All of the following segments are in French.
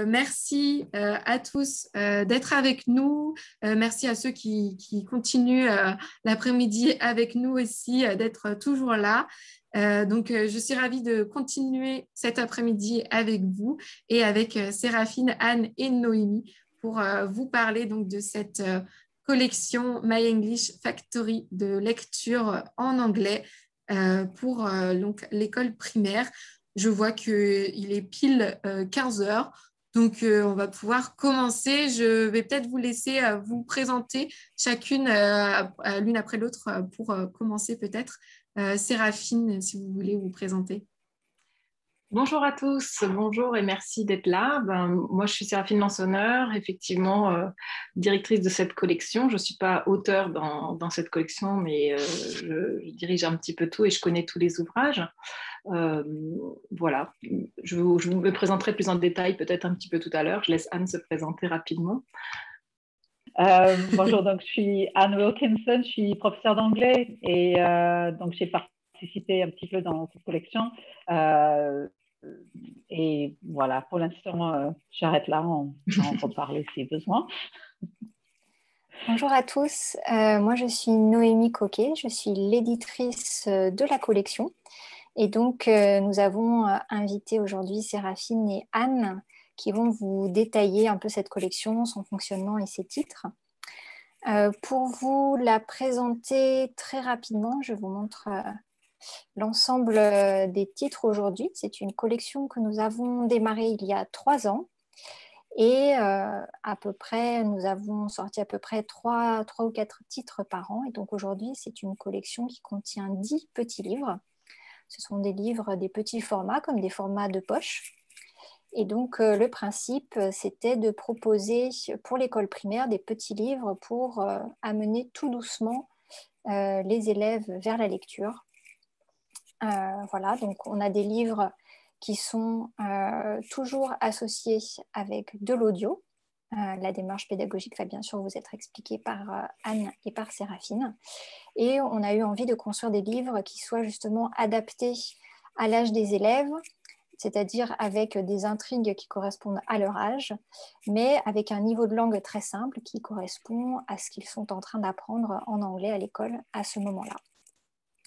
merci à tous d'être avec nous. Merci à ceux qui continuent l'après-midi avec nous aussi, d'être toujours là. Je suis ravie de continuer cet après-midi avec vous et avec Séraphine, Anne et Noémie pour vous parler donc de cette collection My English Factory de lecture en anglais pour donc, l'école primaire. Je vois qu'il est pile 15 heures, donc on va pouvoir commencer. Je vais peut-être vous laisser vous présenter chacune l'une après l'autre pour commencer peut-être. Séraphine, si vous voulez vous présenter. Bonjour à tous, bonjour et merci d'être là. Moi, je suis Séraphine Lansonneur, effectivement directrice de cette collection. Je ne suis pas auteure dans cette collection, mais je dirige un petit peu tout et je connais tous les ouvrages. Voilà, je vous me présenterai plus en détail peut-être un petit peu tout à l'heure. Je laisse Anne se présenter rapidement. Bonjour, donc je suis Anne Wilkinson, je suis professeure d'anglais et donc j'ai participé un petit peu dans cette collection. Et voilà, pour l'instant, j'arrête là, on en reparler si besoin. Bonjour à tous, moi je suis Noémie Coquet, je suis l'éditrice de la collection. Et donc, nous avons invité aujourd'hui Séraphine et Anne qui vont vous détailler un peu cette collection, son fonctionnement et ses titres. Pour vous la présenter très rapidement, je vous montre l'ensemble des titres aujourd'hui. C'est une collection que nous avons démarrée il y a 3 ans. Et nous avons sorti à peu près 3 ou 4 titres par an. Et donc aujourd'hui, c'est une collection qui contient 10 petits livres. Ce sont des livres, des petits formats, comme des formats de poche. Et donc, le principe, c'était de proposer pour l'école primaire des petits livres pour amener tout doucement les élèves vers la lecture. Voilà, donc on a des livres qui sont toujours associés avec de l'audio. La démarche pédagogique va bien sûr vous être expliquée par Anne et par Séraphine. Et on a eu envie de construire des livres qui soient justement adaptés à l'âge des élèves, c'est-à-dire avec des intrigues qui correspondent à leur âge, mais avec un niveau de langue très simple qui correspond à ce qu'ils sont en train d'apprendre en anglais à l'école à ce moment-là.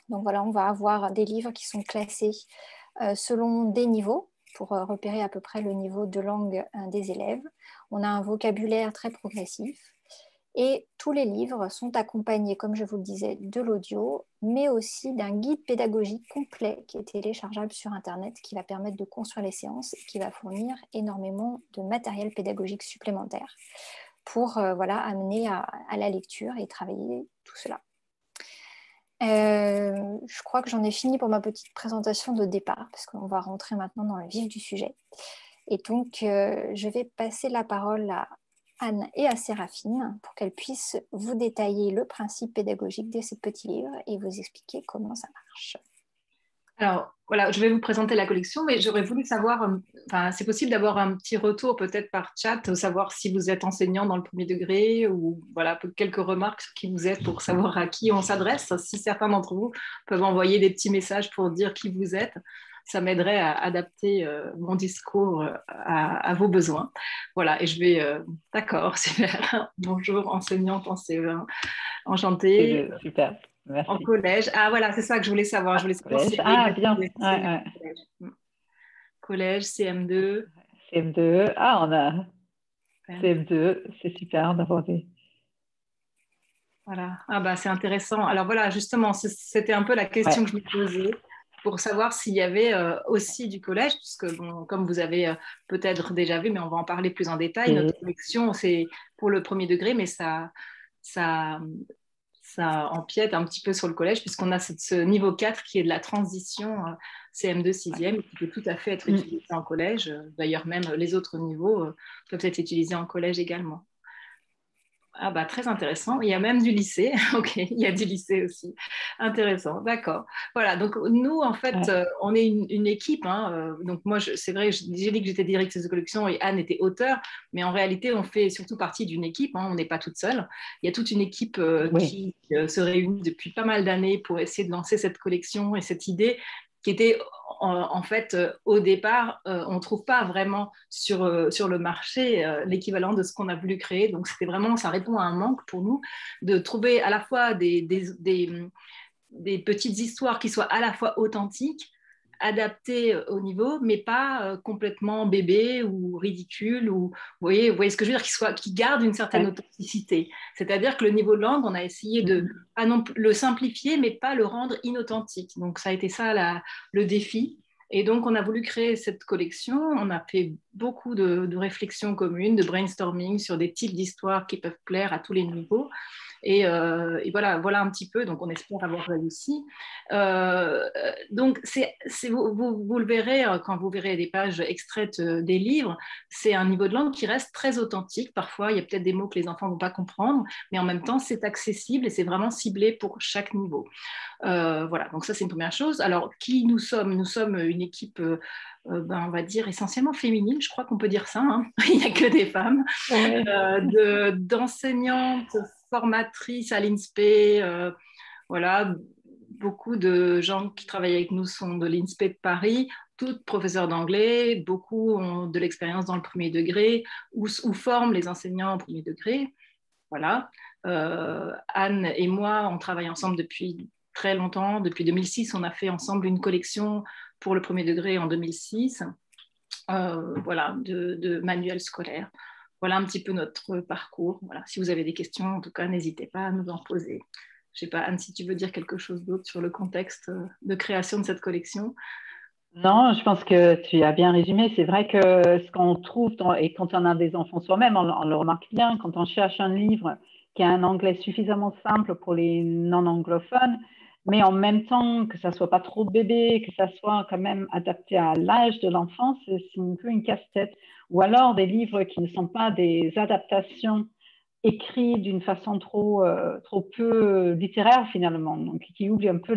Donc voilà, on va avoir des livres qui sont classés selon des niveaux pour repérer à peu près le niveau de langue des élèves. On a un vocabulaire très progressif et tous les livres sont accompagnés, comme je vous le disais, de l'audio, mais aussi d'un guide pédagogique complet qui est téléchargeable sur Internet, qui va permettre de construire les séances et qui va fournir énormément de matériel pédagogique supplémentaire pour amener à la lecture et travailler tout cela. Je crois que j'en ai fini pour ma petite présentation de départ parce qu'on va rentrer maintenant dans le vif du sujet. Et donc, je vais passer la parole à Anne et à Séraphine pour qu'elles puissent vous détailler le principe pédagogique de ces petits livres et vous expliquer comment ça marche. Alors, voilà, je vais vous présenter la collection, mais j'aurais voulu savoir, c'est possible d'avoir un petit retour peut-être par chat, savoir si vous êtes enseignant dans le premier degré ou voilà, quelques remarques sur qui vous êtes pour savoir à qui on s'adresse. Si certains d'entre vous peuvent envoyer des petits messages pour dire qui vous êtes, ça m'aiderait à adapter mon discours à vos besoins. Voilà, et je vais... D'accord, super. Bonjour, enseignante en CE1. Enchantée. Super. Merci. En collège. Ah voilà, c'est ça que je voulais savoir. Je voulais savoir si bien. Collège, CM2. CM2. Ah, on a CM2. C'est super d'avoir des... Voilà. Ah bah c'est intéressant. Alors voilà, justement, c'était un peu la question que je me posais pour savoir s'il y avait aussi du collège, puisque bon, comme vous avez peut-être déjà vu, mais on va en parler plus en détail, notre collection, c'est pour le premier degré, mais ça empiète un petit peu sur le collège puisqu'on a ce niveau 4 qui est de la transition CM2 6e qui peut tout à fait être utilisé en collège. D'ailleurs, même les autres niveaux peuvent être utilisés en collège également. Ah bah très intéressant. Il y a même du lycée. Ok, il y a du lycée aussi. Intéressant, d'accord. Voilà, donc nous, en fait, on est une équipe. Donc moi, c'est vrai, j'ai dit que j'étais directrice de collection et Anne était auteure, mais en réalité, on fait surtout partie d'une équipe. On n'est pas toute seule. Il y a toute une équipe qui se réunit depuis pas mal d'années pour essayer de lancer cette collection et cette idée qui était en fait, au départ, on ne trouve pas vraiment sur le marché l'équivalent de ce qu'on a voulu créer. Donc, c'était vraiment, ça répond à un manque pour nous de trouver à la fois des petites histoires qui soient à la fois authentiques, adaptées au niveau, mais pas complètement bébé ou ridicule. Vous voyez ce que je veux dire, qui gardent une certaine authenticité. C'est-à-dire que le niveau de langue, on a essayé de le simplifier, mais pas le rendre inauthentique. Donc, ça a été ça le défi. Et donc, on a voulu créer cette collection. On a fait beaucoup de réflexions communes, de brainstorming sur des types d'histoires qui peuvent plaire à tous les niveaux. Et voilà un petit peu, donc on espère avoir réussi. Donc, vous le verrez quand vous verrez des pages extraites des livres, c'est un niveau de langue qui reste très authentique. Parfois, il y a peut-être des mots que les enfants ne vont pas comprendre, mais en même temps, c'est accessible et c'est vraiment ciblé pour chaque niveau. Voilà, donc ça, c'est une première chose. Alors, qui nous sommes? Nous sommes une équipe... on va dire essentiellement féminine, je crois qu'on peut dire ça, hein. Il n'y a que des femmes, d'enseignantes, formatrices à l'INSPE, voilà, beaucoup de gens qui travaillent avec nous sont de l'INSPE de Paris, toutes professeurs d'anglais, beaucoup ont de l'expérience dans le premier degré ou forment les enseignants au premier degré, voilà. Anne et moi, on travaille ensemble depuis très longtemps, depuis 2006, on a fait ensemble une collection pour le premier degré en 2006, voilà, de manuels scolaires. Voilà un petit peu notre parcours. Voilà. Si vous avez des questions, en tout cas, n'hésitez pas à nous en poser. Je ne sais pas, Anne, si tu veux dire quelque chose d'autre sur le contexte de création de cette collection. Non, je pense que tu as bien résumé. C'est vrai que ce qu'on trouve, et quand on a des enfants soi-même, on le remarque bien, quand on cherche un livre qui a un anglais suffisamment simple pour les non-anglophones, mais en même temps que ça soit pas trop bébé, que ça soit quand même adapté à l'âge de l'enfant, c'est un peu une casse-tête. Ou alors des livres qui ne sont pas des adaptations écrites d'une façon trop peu littéraire finalement, donc qui oublient un peu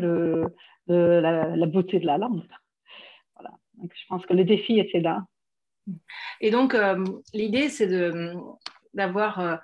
la beauté de la langue. Voilà. Donc, je pense que le défi était là. Et donc, l'idée, c'est d'avoir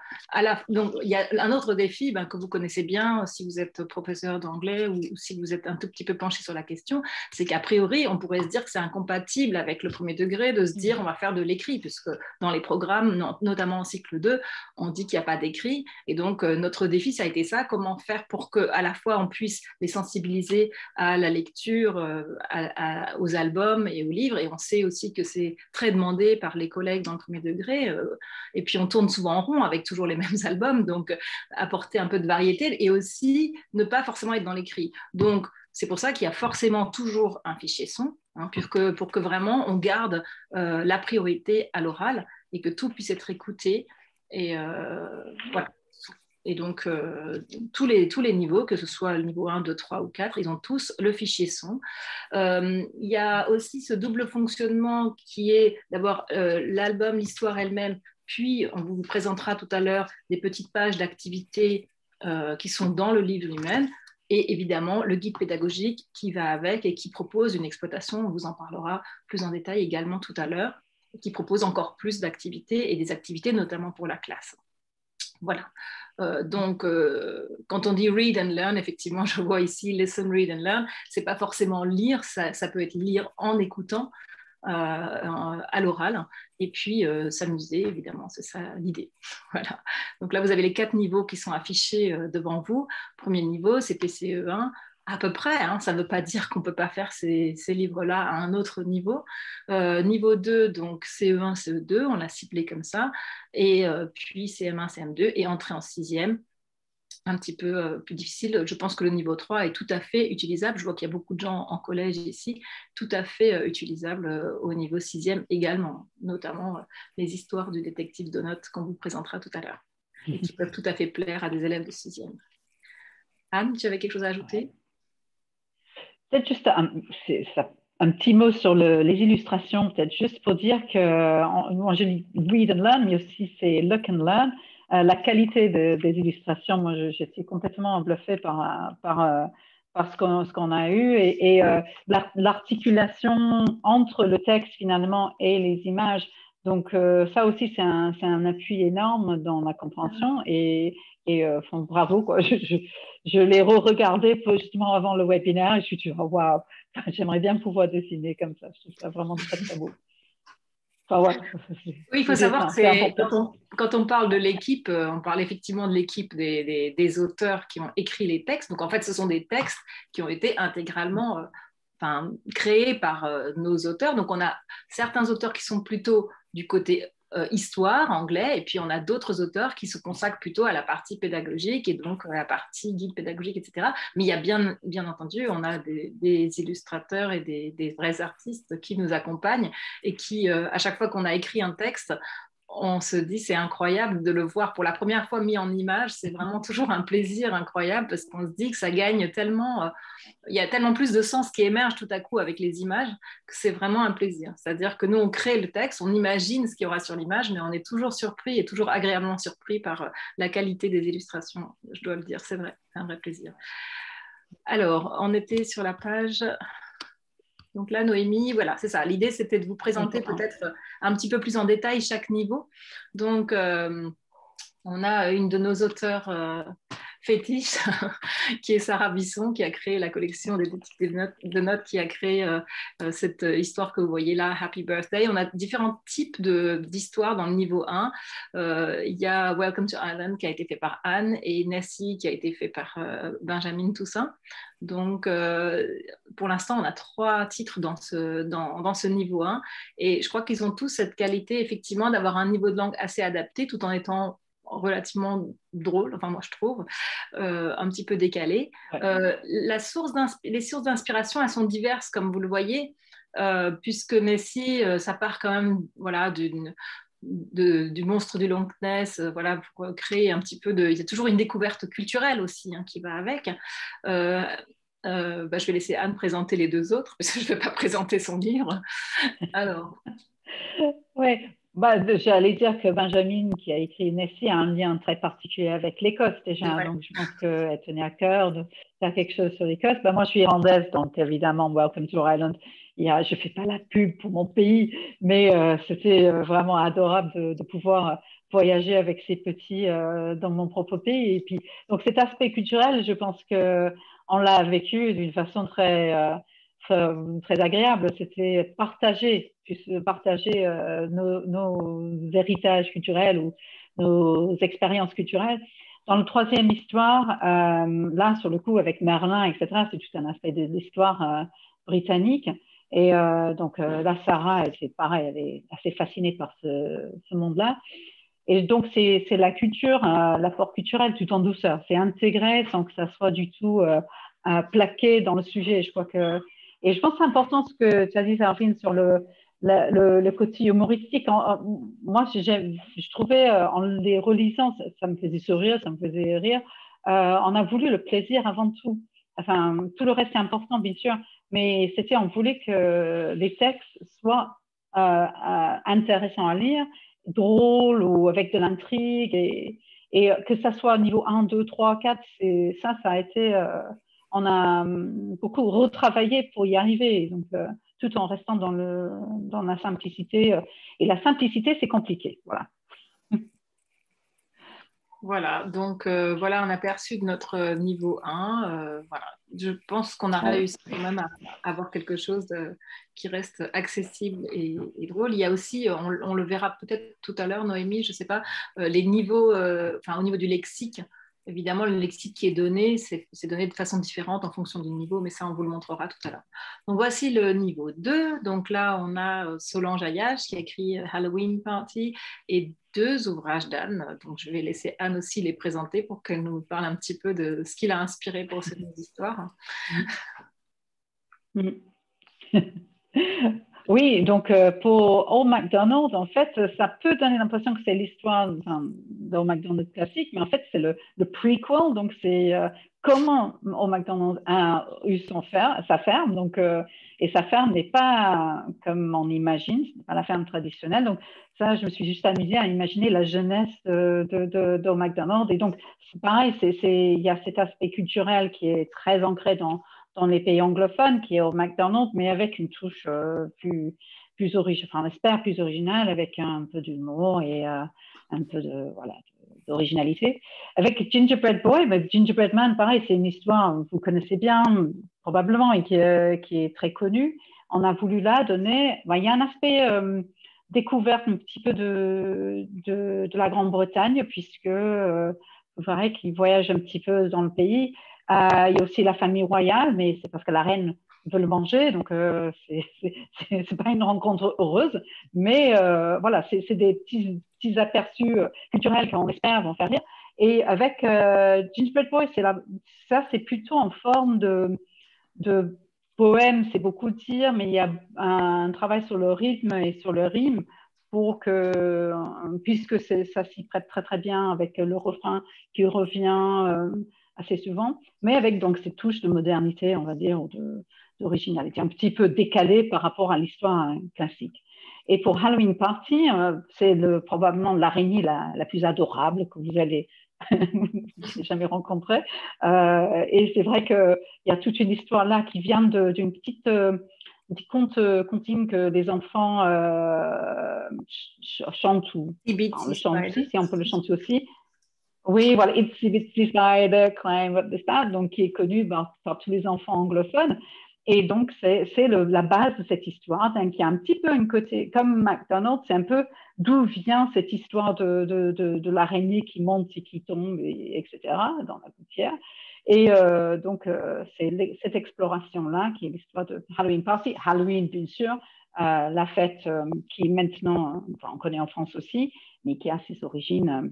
donc il y a un autre défi que vous connaissez bien si vous êtes professeur d'anglais ou si vous êtes un tout petit peu penché sur la question, c'est qu'a priori on pourrait se dire que c'est incompatible avec le premier degré de se dire on va faire de l'écrit, puisque dans les programmes, notamment en cycle 2, on dit qu'il n'y a pas d'écrit, et donc notre défi ça a été ça, comment faire pour que à la fois on puisse les sensibiliser à la lecture, aux albums et aux livres, et on sait aussi que c'est très demandé par les collègues dans le premier degré, et puis on tourne souvent en rond avec toujours les mêmes albums, donc apporter un peu de variété et aussi ne pas forcément être dans l'écrit. Donc c'est pour ça qu'il y a forcément toujours un fichier son, hein, pour que vraiment on garde la priorité à l'oral et que tout puisse être écouté. Et voilà. Et donc, tous les niveaux, que ce soit le niveau 1, 2, 3 ou 4, ils ont tous le fichier son. Il y a aussi ce double fonctionnement qui est d'abord l'album, l'histoire elle-même, puis on vous présentera tout à l'heure des petites pages d'activités qui sont dans le livre lui-même, et évidemment le guide pédagogique qui va avec et qui propose une exploitation, on vous en parlera plus en détail également tout à l'heure, qui propose encore plus d'activités et des activités notamment pour la classe. Voilà. Donc, quand on dit read and learn, effectivement, je vois ici listen, read and learn. C'est pas forcément lire, ça peut être lire en écoutant à l'oral, et puis s'amuser, évidemment, c'est ça l'idée. Voilà. Donc là, vous avez les 4 niveaux qui sont affichés devant vous. Premier niveau, c'est PCE1. À peu près, hein, ça ne veut pas dire qu'on ne peut pas faire ces livres-là à un autre niveau. Niveau 2, donc CE1, CE2, on l'a ciblé comme ça, et puis CM1, CM2, et entrée en 6e, un petit peu plus difficile. Je pense que le niveau 3 est tout à fait utilisable. Je vois qu'il y a beaucoup de gens en collège ici, tout à fait utilisable au niveau 6e également, notamment les histoires du détective Donut qu'on vous présentera tout à l'heure, et qui peuvent tout à fait plaire à des élèves de 6e. Anne, tu avais quelque chose à ajouter ? Peut-être juste un petit mot sur les illustrations, peut-être juste pour dire que moi je dis read and learn, mais aussi c'est look and learn. La qualité des illustrations, moi je suis complètement bluffée par ce qu'on a eu, et l'articulation entre le texte finalement et les images. Donc ça aussi c'est un appui énorme dans la compréhension, et bravo quoi. Je l'ai re-regardé justement avant le webinaire et je suis dit oh, waouh, J'aimerais bien pouvoir dessiner comme ça. Je trouve ça vraiment très, très beau. Enfin, voilà. Oui, il faut savoir que quand on parle de l'équipe, on parle effectivement de l'équipe des auteurs qui ont écrit les textes. Donc, en fait, ce sont des textes qui ont été intégralement créés par nos auteurs. Donc, on a certains auteurs qui sont plutôt du côté histoire, anglais, et puis on a d'autres auteurs qui se consacrent plutôt à la partie pédagogique et donc à la partie guide pédagogique, etc. Mais il y a bien entendu, on a des illustrateurs et des vrais artistes qui nous accompagnent et qui, à chaque fois qu'on a écrit un texte, on se dit c'est incroyable de le voir pour la première fois mis en image. C'est vraiment toujours un plaisir incroyable parce qu'on se dit que ça gagne tellement, il y a tellement plus de sens qui émerge tout à coup avec les images que c'est vraiment un plaisir. C'est-à-dire que nous, on crée le texte, on imagine ce qu'il y aura sur l'image, mais on est toujours surpris et toujours agréablement surpris par la qualité des illustrations. Je dois le dire, c'est vrai, c'est un vrai plaisir. Alors, on était sur la page... Donc là, Noémie, voilà, c'est ça. L'idée, c'était de vous présenter peut-être un petit peu plus en détail chaque niveau. Donc, on a une de nos auteurs fétiches, qui est Sarah Bisson, qui a créé la collection des boutiques de notes, qui a créé cette histoire que vous voyez là, Happy Birthday. On a différents types d'histoires dans le niveau 1. Il y a Welcome to Ireland qui a été fait par Anne et Nessie qui a été fait par Benjamin Toussaint. Donc, pour l'instant, on a 3 titres dans ce niveau 1 et je crois qu'ils ont tous cette qualité, effectivement, d'avoir un niveau de langue assez adapté tout en étant relativement drôle, enfin moi je trouve, un petit peu décalé. Ouais. Les sources d'inspiration, elles sont diverses, comme vous le voyez, puisque Nessie, ça part quand même voilà, du monstre du Loch Ness, voilà, pour créer un petit peu de... Il y a toujours une découverte culturelle aussi qui va avec. Je vais laisser Anne présenter les 2 autres, parce que je ne vais pas présenter son livre. Alors... Oui, j'allais dire que Benjamin, qui a écrit Nessie, a un lien très particulier avec l'Écosse déjà. Ouais. Donc, je pense qu'elle tenait à cœur de faire quelque chose sur l'Écosse. Moi, je suis irlandaise, donc évidemment, Welcome to Ireland. Je ne fais pas la pub pour mon pays, mais c'était vraiment adorable de pouvoir voyager avec ces petits dans mon propre pays. Et puis, donc, cet aspect culturel, je pense qu'on l'a vécu d'une façon très agréable. C'était partager nos héritages culturels ou nos expériences culturelles. Dans le 3e histoire, là, sur le coup, avec Merlin, etc., c'est tout un aspect de l'histoire britannique. Et donc, là, Sarah, c'est pareil, elle est assez fascinée par ce monde-là. Et donc, c'est la culture, l'apport culturel tout en douceur. C'est intégré sans que ça soit du tout plaqué dans le sujet. Je crois que... Et je pense que c'est important ce que tu as dit, Sarafine, sur le côté humoristique. Moi, je trouvais, en les relisant, ça me faisait sourire, ça me faisait rire. On a voulu le plaisir avant tout. Enfin, tout le reste est important, bien sûr, mais on voulait que les textes soient intéressants à lire, drôles ou avec de l'intrigue, et que ça soit niveau 1, 2, 3, 4, ça a été... on a beaucoup retravaillé pour y arriver, donc tout en restant dans la simplicité. Et la simplicité, c'est compliqué. Voilà. Voilà, donc voilà un aperçu de notre niveau 1. Voilà. Je pense qu'on a réussi quand même à avoir quelque chose qui reste accessible et drôle. Il y a aussi, on le verra peut-être tout à l'heure, Noémie, je ne sais pas, les niveaux, au niveau du lexique. Évidemment, le lexique qui est donné, c'est donné de façon différente en fonction du niveau, mais ça, on vous le montrera tout à l'heure. Donc, voici le niveau 2. Donc là, on a Solange Ayache qui a écrit Halloween Party et 2 ouvrages d'Anne. Donc, je vais laisser Anne aussi les présenter pour qu'elle nous parle un petit peu de ce qui l'a inspiré pour cette histoire. Oui, donc pour Old MacDonald, en fait, ça peut donner l'impression que c'est l'histoire d'Old MacDonald classique, mais en fait, c'est le prequel, donc c'est comment Old MacDonald a eu sa ferme, donc, et sa ferme n'est pas comme on imagine, ce n'est pas la ferme traditionnelle, donc ça, je me suis juste amusée à imaginer la jeunesse d'Old MacDonald, et donc, c'est pareil, il y a cet aspect culturel qui est très ancré dans les pays anglophones, qui est au MacDonald's, mais avec une touche plus originale, avec un peu d'humour et un peu de d'originalité. Avec Gingerbread Boy, Gingerbread Man, pareil, c'est une histoire que vous connaissez bien, probablement, et qui est très connue. On a voulu là donner, il y a un aspect découverte un petit peu de la Grande-Bretagne, puisque vous verrez qu'il voyage un petit peu dans le pays. Il y a aussi la famille royale, mais c'est parce que la reine veut le manger, donc c'est pas une rencontre heureuse, mais voilà, c'est des petits aperçus culturels qu'on espère vont faire rire. Et avec Gingerbread Boy, ça c'est plutôt en forme de poème, c'est beaucoup dire, mais il y a un travail sur le rythme et sur le rime pour que, puisque ça s'y prête très très bien avec le refrain qui revient assez souvent, mais avec donc ces touches de modernité, on va dire, ou d'originalité, un petit peu décalée par rapport à l'histoire classique. Et pour Halloween Party, c'est probablement l'araignée la plus adorable que vous allez jamais rencontrée. Et c'est vrai qu'il y a toute une histoire là qui vient d'une petit conte que des enfants chantent ou le chantent aussi, si on peut le chanter aussi. Oui, voilà, Itsy Bitsy Spider, Climb Up the Stair, donc qui est connu par tous les enfants anglophones. Et donc, c'est la base de cette histoire, qui a un petit peu un côté, comme McDonald's, c'est un peu d'où vient cette histoire de l'araignée qui monte et qui tombe, etc., dans la gouttière. Et donc, c'est cette exploration-là qui est l'histoire de Halloween Party. Halloween, bien sûr, la fête qui maintenant, on connaît en France aussi, mais qui a ses origines.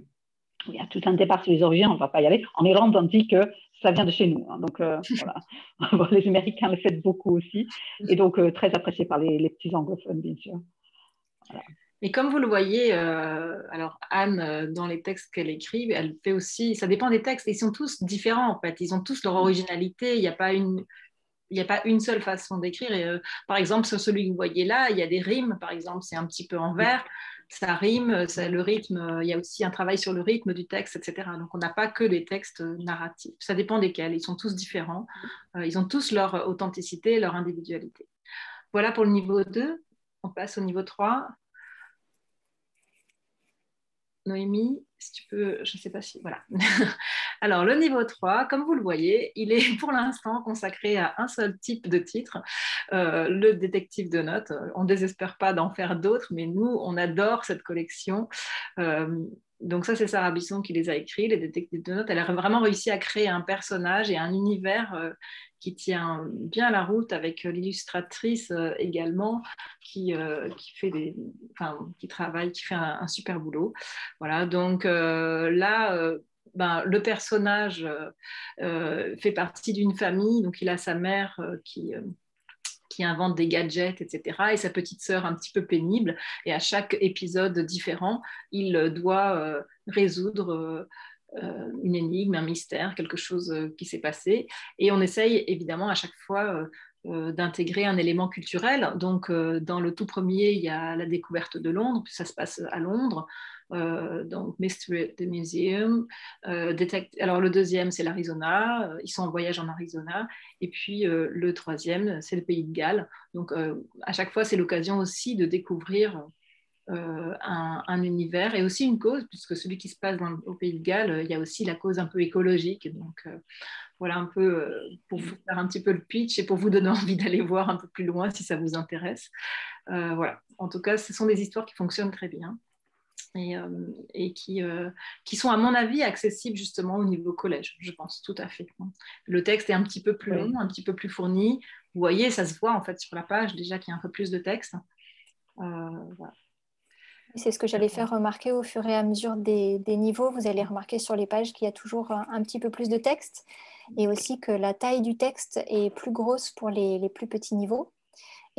Il y a tout un départ sur les origines, on ne va pas y aller. En Irlande, on dit que ça vient de chez nous. Hein, donc, voilà. Les Américains le fêtent beaucoup aussi. Et donc, très apprécié par les petits anglophones, bien sûr. Voilà. Et comme vous le voyez, alors Anne, dans les textes qu'elle écrit, elle fait aussi, ça dépend des textes, ils sont tous différents en fait, ils ont tous leur originalité, il n'y a pas une seule façon d'écrire. Et, par exemple, sur celui que vous voyez là, il y a des rimes, par exemple, c'est un petit peu en vers, ça rime, le rythme, il y a aussi un travail sur le rythme du texte, etc. Donc, on n'a pas que des textes narratifs. Ça dépend desquels, ils sont tous différents, ils ont tous leur authenticité, leur individualité. Voilà pour le niveau 2, on passe au niveau 3. Noémie, si tu peux, je ne sais pas si... Voilà. Alors, le niveau 3, comme vous le voyez, il est pour l'instant consacré à un seul type de titre, le détective de notes. On ne désespère pas d'en faire d'autres, mais nous, on adore cette collection. Donc ça, c'est Sarah Bisson qui les a écrits, les détectives de notes. Elle a vraiment réussi à créer un personnage et un univers qui tient bien la route, avec l'illustratrice également qui travaille, qui fait un super boulot. Voilà, donc là, le personnage fait partie d'une famille, donc il a sa mère qui invente des gadgets, etc., et sa petite sœur un petit peu pénible, et à chaque épisode différent, il doit résoudre une énigme, un mystère, quelque chose qui s'est passé, et on essaye évidemment à chaque fois d'intégrer un élément culturel. Donc, dans le tout premier, il y a la découverte de Londres, puis ça se passe à Londres, donc Mystery at the Museum. Alors, le deuxième, c'est l'Arizona, ils sont en voyage en Arizona, et puis le troisième, c'est le Pays de Galles. Donc, à chaque fois, c'est l'occasion aussi de découvrir un univers et aussi une cause, puisque celui qui se passe au Pays de Galles, il y a aussi la cause un peu écologique. Donc, voilà un peu pour vous faire un petit peu le pitch et pour vous donner envie d'aller voir un peu plus loin si ça vous intéresse. Voilà. En tout cas, ce sont des histoires qui fonctionnent très bien et qui sont, à mon avis, accessibles justement au niveau collège, je pense, tout à fait. Le texte est un petit peu plus long, un petit peu plus fourni. Vous voyez, ça se voit en fait sur la page déjà qu'il y a un peu plus de texte. Voilà. C'est ce que j'allais faire remarquer au fur et à mesure des niveaux. Vous allez remarquer sur les pages qu'il y a toujours un petit peu plus de texte et aussi que la taille du texte est plus grosse pour les plus petits niveaux.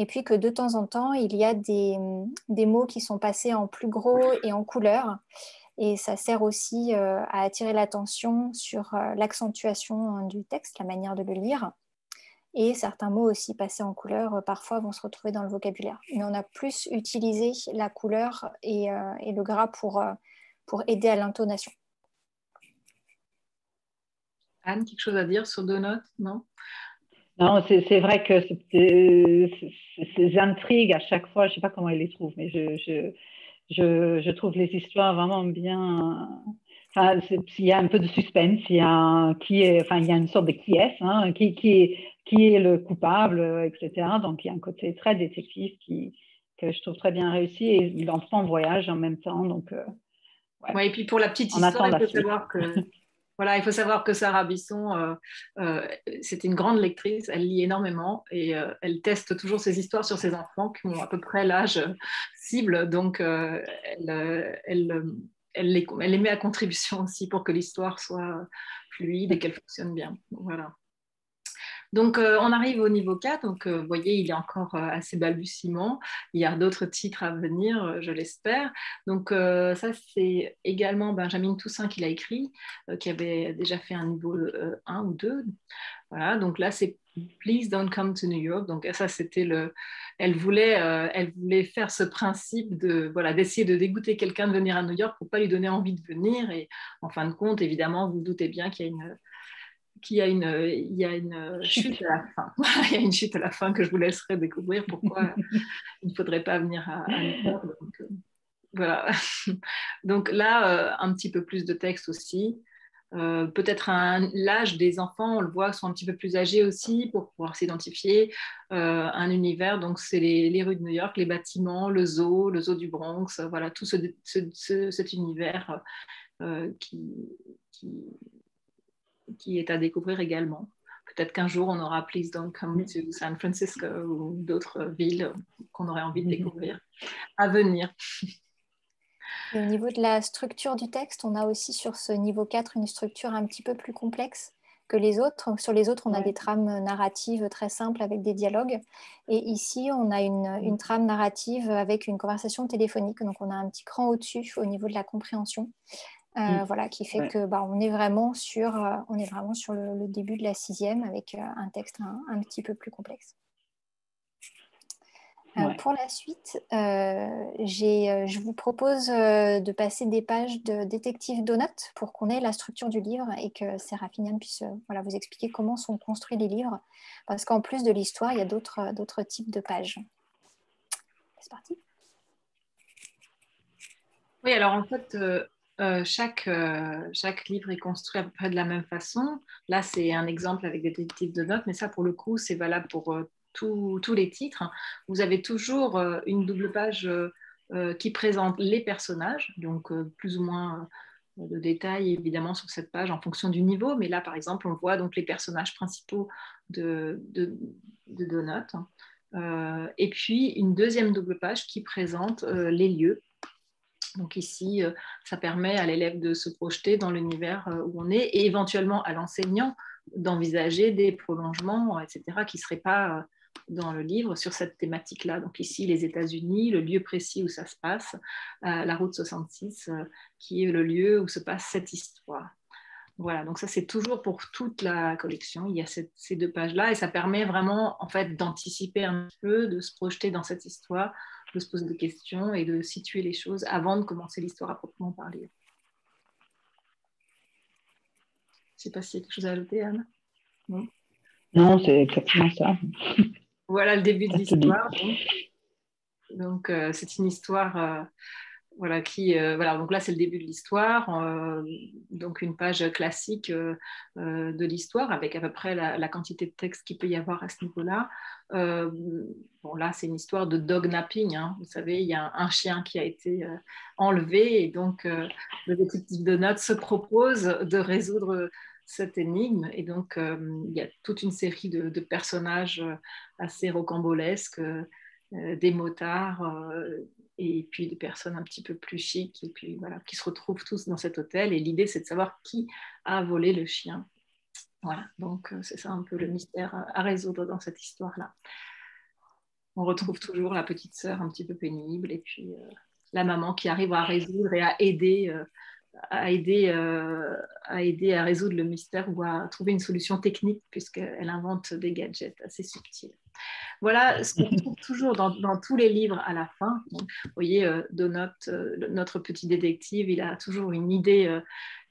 Et puis que de temps en temps, il y a des mots qui sont passés en plus gros et en couleur. Et ça sert aussi à attirer l'attention sur l'accentuation du texte, la manière de le lire. Et certains mots aussi passés en couleur, parfois, vont se retrouver dans le vocabulaire. Mais on a plus utilisé la couleur et le gras pour aider à l'intonation. Anne, quelque chose à dire sur deux notes, non? Non, c'est vrai que ces intrigues, à chaque fois, je ne sais pas comment ils les trouvent, mais je trouve les histoires vraiment bien... enfin, s'il y a un peu de suspense, il y a une sorte de qui est, hein, qui est le coupable, etc. Donc, il y a un côté très détective que je trouve très bien réussi et l'enfant voyage en même temps. Donc, ouais. Ouais, et puis pour la petite On histoire, attend la il faut suite. savoir que voilà, il faut savoir que Sarah Bisson, c'était une grande lectrice, elle lit énormément et elle teste toujours ses histoires sur ses enfants qui ont à peu près l'âge cible, donc elle les met à contribution aussi pour que l'histoire soit fluide et qu'elle fonctionne bien. Voilà. Donc, on arrive au niveau 4. Donc, vous voyez, il est encore assez balbutiement. Il y a d'autres titres à venir, je l'espère. Donc, ça, c'est également Benjamin Toussaint qui l'a écrit, qui avait déjà fait un niveau 1 ou 2. Voilà, donc là, c'est Please Don't Come to New York. Donc, ça, c'était le... Elle voulait faire ce principe d'essayer de dégoûter quelqu'un de venir à New York pour ne pas lui donner envie de venir. Et en fin de compte, évidemment, vous vous doutez bien qu'il y a une chute à la fin. Il y a une chute à la fin que je vous laisserai découvrir pourquoi il ne faudrait pas venir à New York. Donc, voilà. Donc là, un petit peu plus de texte aussi. Peut-être l'âge des enfants, on le voit, sont un petit peu plus âgés aussi pour pouvoir s'identifier. Un univers, donc c'est les rues de New York, les bâtiments, le zoo du Bronx, voilà, tout cet univers qui est à découvrir également. Peut-être qu'un jour, on aura Please Don't Come to San Francisco ou d'autres villes qu'on aurait envie de découvrir à venir. Et au niveau de la structure du texte, on a aussi sur ce niveau 4 une structure un petit peu plus complexe que les autres. Sur les autres, on a des trames narratives très simples avec des dialogues. Et ici, on a une trame narrative avec une conversation téléphonique. Donc, on a un petit cran au-dessus au niveau de la compréhension. Voilà, qui fait que on est vraiment sur le début de la 6e avec un texte un petit peu plus complexe. Pour la suite, je vous propose de passer des pages de Détective Donut pour qu'on ait la structure du livre et que Séraphinian puisse vous expliquer comment sont construits les livres. Parce qu'en plus de l'histoire, il y a d'autres types de pages. C'est parti. Oui, alors en fait, chaque livre est construit à peu près de la même façon. Là, c'est un exemple avec Détective Donut, mais ça, pour le coup, c'est valable pour tous les titres. Vous avez toujours une double page qui présente les personnages, donc plus ou moins de détails évidemment sur cette page en fonction du niveau. Mais là, par exemple, on voit donc les personnages principaux de Donut. Et puis une deuxième double page qui présente les lieux. Donc ici, ça permet à l'élève de se projeter dans l'univers où on est et éventuellement à l'enseignant d'envisager des prolongements, etc., qui ne seraient pas dans le livre sur cette thématique-là. Donc ici, les États-Unis, le lieu précis où ça se passe, la route 66, qui est le lieu où se passe cette histoire. Voilà, donc ça c'est toujours pour toute la collection, il y a ces deux pages-là et ça permet vraiment en fait d'anticiper un peu, de se projeter dans cette histoire, de se poser des questions et de situer les choses avant de commencer l'histoire à proprement parler. Je ne sais pas s'il y a quelque chose à ajouter, Anne. Non, c'est exactement ça. Voilà le début de l'histoire. Donc c'est une histoire... Voilà, donc là c'est le début de l'histoire, donc une page classique de l'histoire avec à peu près la quantité de texte qu'il peut y avoir à ce niveau-là. Bon, là c'est une histoire de dog napping, hein. Vous savez, il y a un chien qui a été enlevé et donc le détective Donut se propose de résoudre cette énigme et donc il y a toute une série de personnages assez rocambolesques, des motards et puis des personnes un petit peu plus chics et puis voilà, qui se retrouvent tous dans cet hôtel et l'idée c'est de savoir qui a volé le chien. Voilà, donc c'est ça un peu le mystère à résoudre dans cette histoire-là. On retrouve toujours la petite sœur un petit peu pénible et puis la maman qui arrive à résoudre et à aider à résoudre le mystère ou à trouver une solution technique puisqu'elle invente des gadgets assez subtils. Voilà ce qu'on trouve toujours dans tous les livres à la fin. Donc, vous voyez, Donut, notre petit détective, il a toujours une idée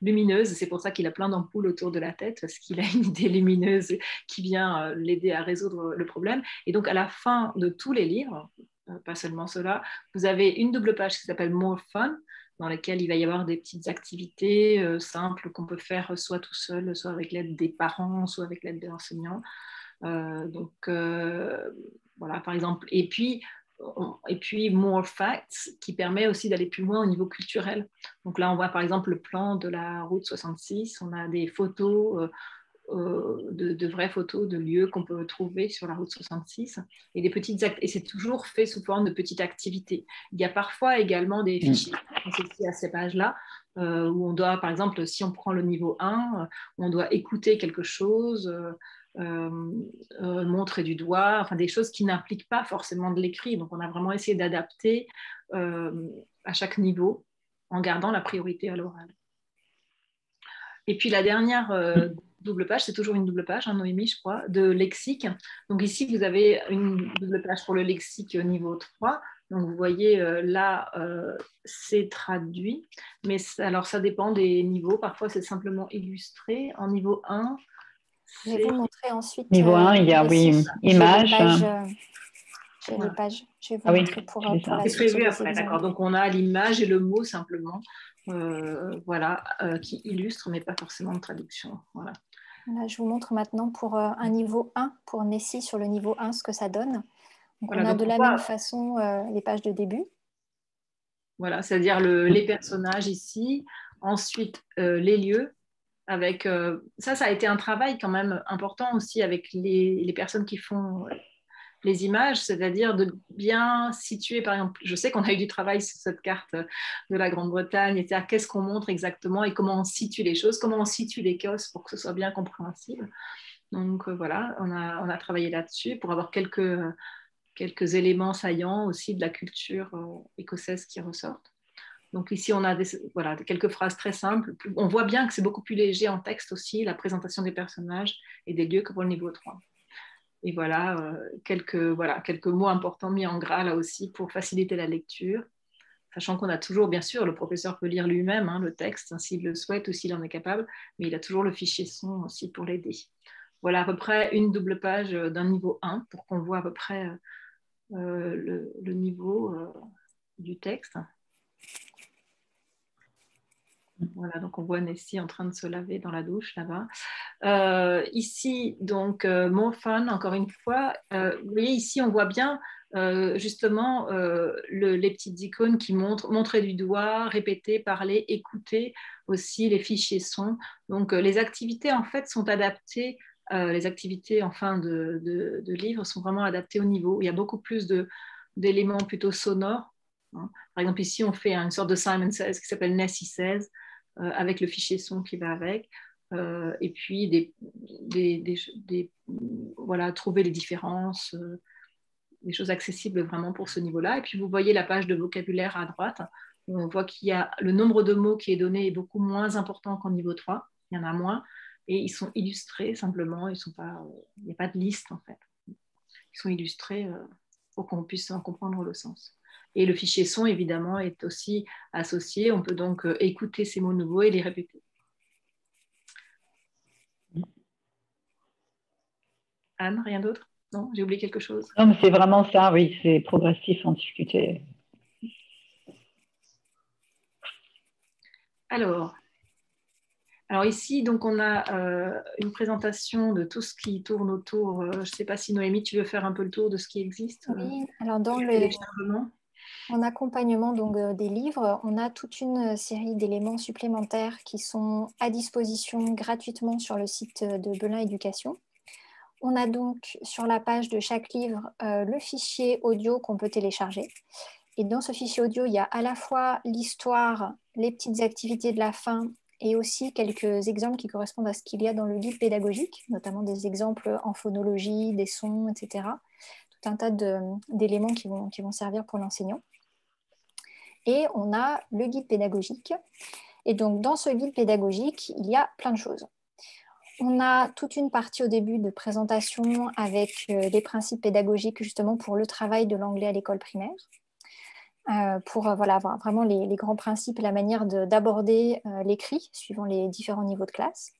lumineuse. C'est pour ça qu'il a plein d'ampoules autour de la tête, parce qu'il a une idée lumineuse qui vient l'aider à résoudre le problème. Et donc, à la fin de tous les livres, pas seulement ceux-là, vous avez une double page qui s'appelle More Fun. dans lesquelles il va y avoir des petites activités simples qu'on peut faire soit tout seul, soit avec l'aide des parents, soit avec l'aide des enseignants. Voilà, par exemple. Et puis, More Facts, qui permet aussi d'aller plus loin au niveau culturel. Donc là, on voit par exemple le plan de la route 66. On a des photos, de vraies photos de lieux qu'on peut trouver sur la route 66. Et, et c'est toujours fait sous forme de petites activités. Il y a parfois également des fichiers associés à ces pages-là, où on doit, par exemple, si on prend le niveau 1, on doit écouter quelque chose, montrer du doigt, enfin des choses qui n'impliquent pas forcément de l'écrit. Donc on a vraiment essayé d'adapter à chaque niveau en gardant la priorité à l'oral. Et puis la dernière double page, c'est toujours une double page, hein, Noémie, je crois, de lexique. Donc ici, vous avez une double page pour le lexique niveau 3. Donc vous voyez là, c'est traduit, mais alors ça dépend des niveaux. Parfois, c'est simplement illustré. En niveau 1, je vais vous montrer ensuite. Niveau 1, il y a, oui, images. J'ai les pages. Je vais vous montrer pour la c'est suite. prévu après, d'accord. Donc, on a l'image et le mot simplement, voilà, qui illustrent, mais pas forcément de traduction. Voilà. Là, je vous montre maintenant pour un niveau 1, pour Nessie, sur le niveau 1, ce que ça donne. Donc, voilà, on a de la même façon les pages de début. Voilà, c'est-à-dire les personnages ici, ensuite les lieux. Avec, ça a été un travail quand même important aussi avec les personnes qui font les images, c'est-à-dire de bien situer, par exemple, je sais qu'on a eu du travail sur cette carte de la Grande-Bretagne, c'est-à-dire qu'est-ce qu'on montre exactement et comment on situe les choses, comment on situe l'Écosse pour que ce soit bien compréhensible. Donc voilà, on a travaillé là-dessus pour avoir quelques éléments saillants aussi de la culture écossaise qui ressortent. Donc ici, on a quelques phrases très simples. On voit bien que c'est beaucoup plus léger en texte aussi, la présentation des personnages et des lieux que pour le niveau 3. Et voilà, quelques mots importants mis en gras là aussi pour faciliter la lecture, sachant qu'on a toujours, bien sûr, le professeur peut lire lui-même le texte, s'il le souhaite ou s'il en est capable, mais il a toujours le fichier son aussi pour l'aider. Voilà à peu près une double page d'un niveau 1 pour qu'on voit à peu près le niveau du texte. Voilà, donc on voit Nessie en train de se laver dans la douche là-bas. Ici, donc, More Fun, encore une fois. Vous voyez, ici, on voit bien justement les petites icônes qui montrent montrer du doigt, répéter, parler, écouter aussi les fichiers sons. Donc, les activités, en fait, sont adaptées. Les activités en fin de livre sont vraiment adaptées au niveau. Il y a beaucoup plus d'éléments plutôt sonores. Par exemple, ici, on fait une sorte de Simon Says qui s'appelle Nessie Says, avec le fichier son qui va avec, et puis voilà, trouver les différences, des choses accessibles vraiment pour ce niveau-là. Et puis vous voyez la page de vocabulaire à droite, où on voit qu'il y a le nombre de mots qui est donné est beaucoup moins important qu'en niveau 3, il y en a moins, et ils sont illustrés simplement, il n'y a pas de liste en fait. Ils sont illustrés pour qu'on puisse en comprendre le sens. Et le fichier son, évidemment, est aussi associé. On peut donc écouter ces mots nouveaux et les répéter. Anne, rien d'autre? Non, j'ai oublié quelque chose? Non, mais c'est vraiment ça, oui, c'est progressif en difficulté. Alors ici, donc, on a une présentation de tout ce qui tourne autour. Je ne sais pas si Noémie, tu veux faire un peu le tour de ce qui existe? Oui, alors en accompagnement donc, des livres, on a toute une série d'éléments supplémentaires qui sont à disposition gratuitement sur le site de Belin Éducation. On a donc sur la page de chaque livre le fichier audio qu'on peut télécharger. Et dans ce fichier audio, il y a à la fois l'histoire, les petites activités de la fin et aussi quelques exemples qui correspondent à ce qu'il y a dans le guide pédagogique, notamment des exemples en phonologie, des sons, etc. Tout un tas d'éléments qui vont servir pour l'enseignant. Et on a le guide pédagogique. Et donc, dans ce guide pédagogique, il y a plein de choses. On a toute une partie au début de présentation avec les principes pédagogiques justement pour le travail de l'anglais à l'école primaire. Pour avoir vraiment les grands principes et la manière d'aborder l'écrit suivant les différents niveaux de classe.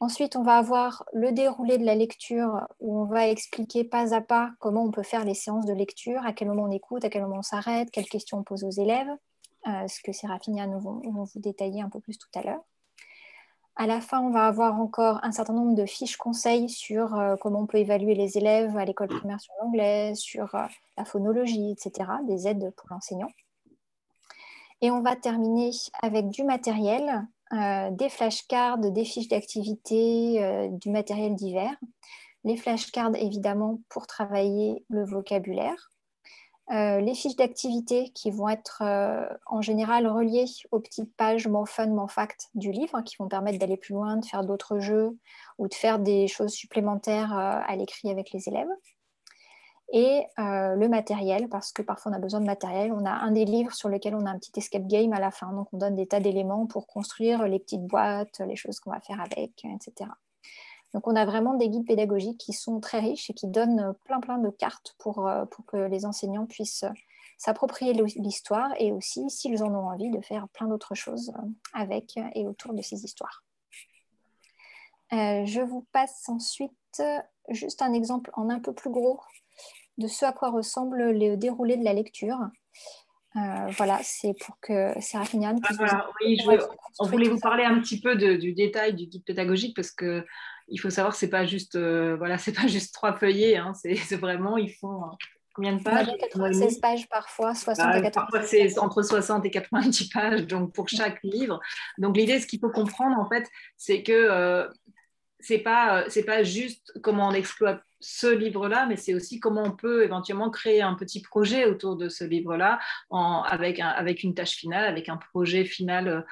Ensuite, on va avoir le déroulé de la lecture où on va expliquer pas à pas comment on peut faire les séances de lecture, à quel moment on écoute, à quel moment on s'arrête, quelles questions on pose aux élèves. ce que Séraphine et Anne vont vous détailler un peu plus tout à l'heure. À la fin, on va avoir encore un certain nombre de fiches conseils sur comment on peut évaluer les élèves à l'école primaire sur l'anglais, sur la phonologie, etc., des aides pour l'enseignant. Et on va terminer avec du matériel, des flashcards, des fiches d'activité, du matériel divers. Les flashcards, évidemment, pour travailler le vocabulaire. Les fiches d'activité qui vont être en général reliées aux petites pages more fun, more fact du livre, qui vont permettre d'aller plus loin, de faire d'autres jeux ou de faire des choses supplémentaires à l'écrit avec les élèves. Et le matériel, parce que parfois on a besoin de matériel. On a un des livres sur lequel on a un petit escape game à la fin, donc on donne des tas d'éléments pour construire les petites boîtes, les choses qu'on va faire avec, etc. Donc on a vraiment des guides pédagogiques qui sont très riches et qui donnent plein de cartes pour que les enseignants puissent s'approprier l'histoire et aussi, s'ils en ont envie, de faire plein d'autres choses avec et autour de ces histoires. Je vous passe ensuite juste un exemple en un peu plus gros de ce à quoi ressemble le déroulé de la lecture. Voilà, c'est pour que Séraphine et Anne puissent on voulait vous parler un petit peu du détail du guide pédagogique parce que il faut savoir que c'est pas juste c'est pas juste 3 feuillets, hein, c'est vraiment ils font combien de pages? 96 pages parfois, 60 à 80. Parfois c'est entre 60 et 90 pages donc pour chaque livre. Donc l'idée, ce qu'il faut comprendre en fait, c'est que c'est pas juste comment on exploite ce livre-là, mais c'est aussi comment on peut éventuellement créer un petit projet autour de ce livre-là avec une tâche finale, avec un projet final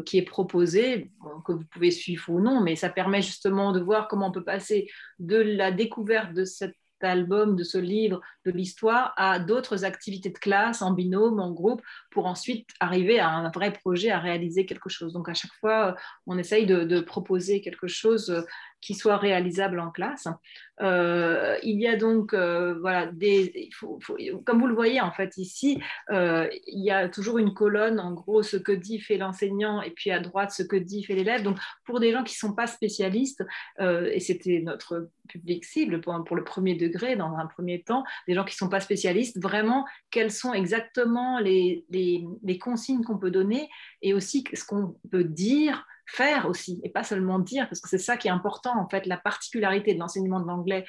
qui est proposé, que vous pouvez suivre ou non, mais ça permet justement de voir comment on peut passer de la découverte de cet album, de ce livre, de l'histoire, à d'autres activités de classe, en binôme, en groupe, pour ensuite arriver à un vrai projet, à réaliser quelque chose. Donc à chaque fois, on essaye de proposer quelque chose qui soit réalisable en classe. Il y a donc, comme vous le voyez en fait ici, il y a toujours une colonne, en gros, ce que dit, fait l'enseignant, et puis à droite, ce que dit, fait l'élève. Donc pour des gens qui ne sont pas spécialistes, et c'était notre public cible pour le premier degré, dans un premier temps, des gens qui ne sont pas spécialistes, vraiment, quelles sont exactement les consignes qu'on peut donner, et aussi ce qu'on peut dire, faire aussi, et pas seulement dire, parce que c'est ça qui est important en fait. La particularité de l'enseignement de l'anglais,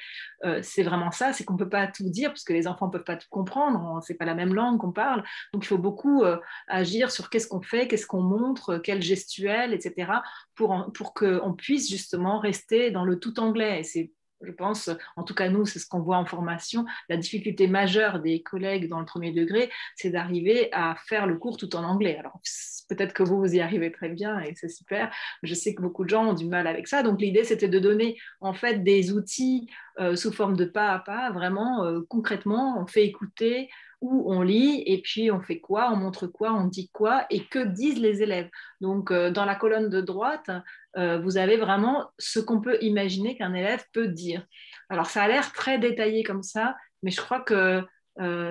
c'est vraiment ça, c'est qu'on ne peut pas tout dire, parce que les enfants ne peuvent pas tout comprendre, c'est pas la même langue qu'on parle, donc il faut beaucoup agir sur qu'est-ce qu'on fait, qu'est-ce qu'on montre, quel gestuel, etc., pour qu'on puisse justement rester dans le tout anglais. Et c'est, je pense, en tout cas nous, c'est ce qu'on voit en formation, la difficulté majeure des collègues dans le premier degré, c'est d'arriver à faire le cours tout en anglais. Alors peut-être que vous y arrivez très bien et c'est super, je sais que beaucoup de gens ont du mal avec ça, donc l'idée c'était de donner en fait des outils sous forme de pas à pas, vraiment concrètement, on fait écouter, où on lit, et puis on fait quoi, on montre quoi, on dit quoi, et que disent les élèves. Donc dans la colonne de droite, vous avez vraiment ce qu'on peut imaginer qu'un élève peut dire. Alors ça a l'air très détaillé comme ça, mais je crois que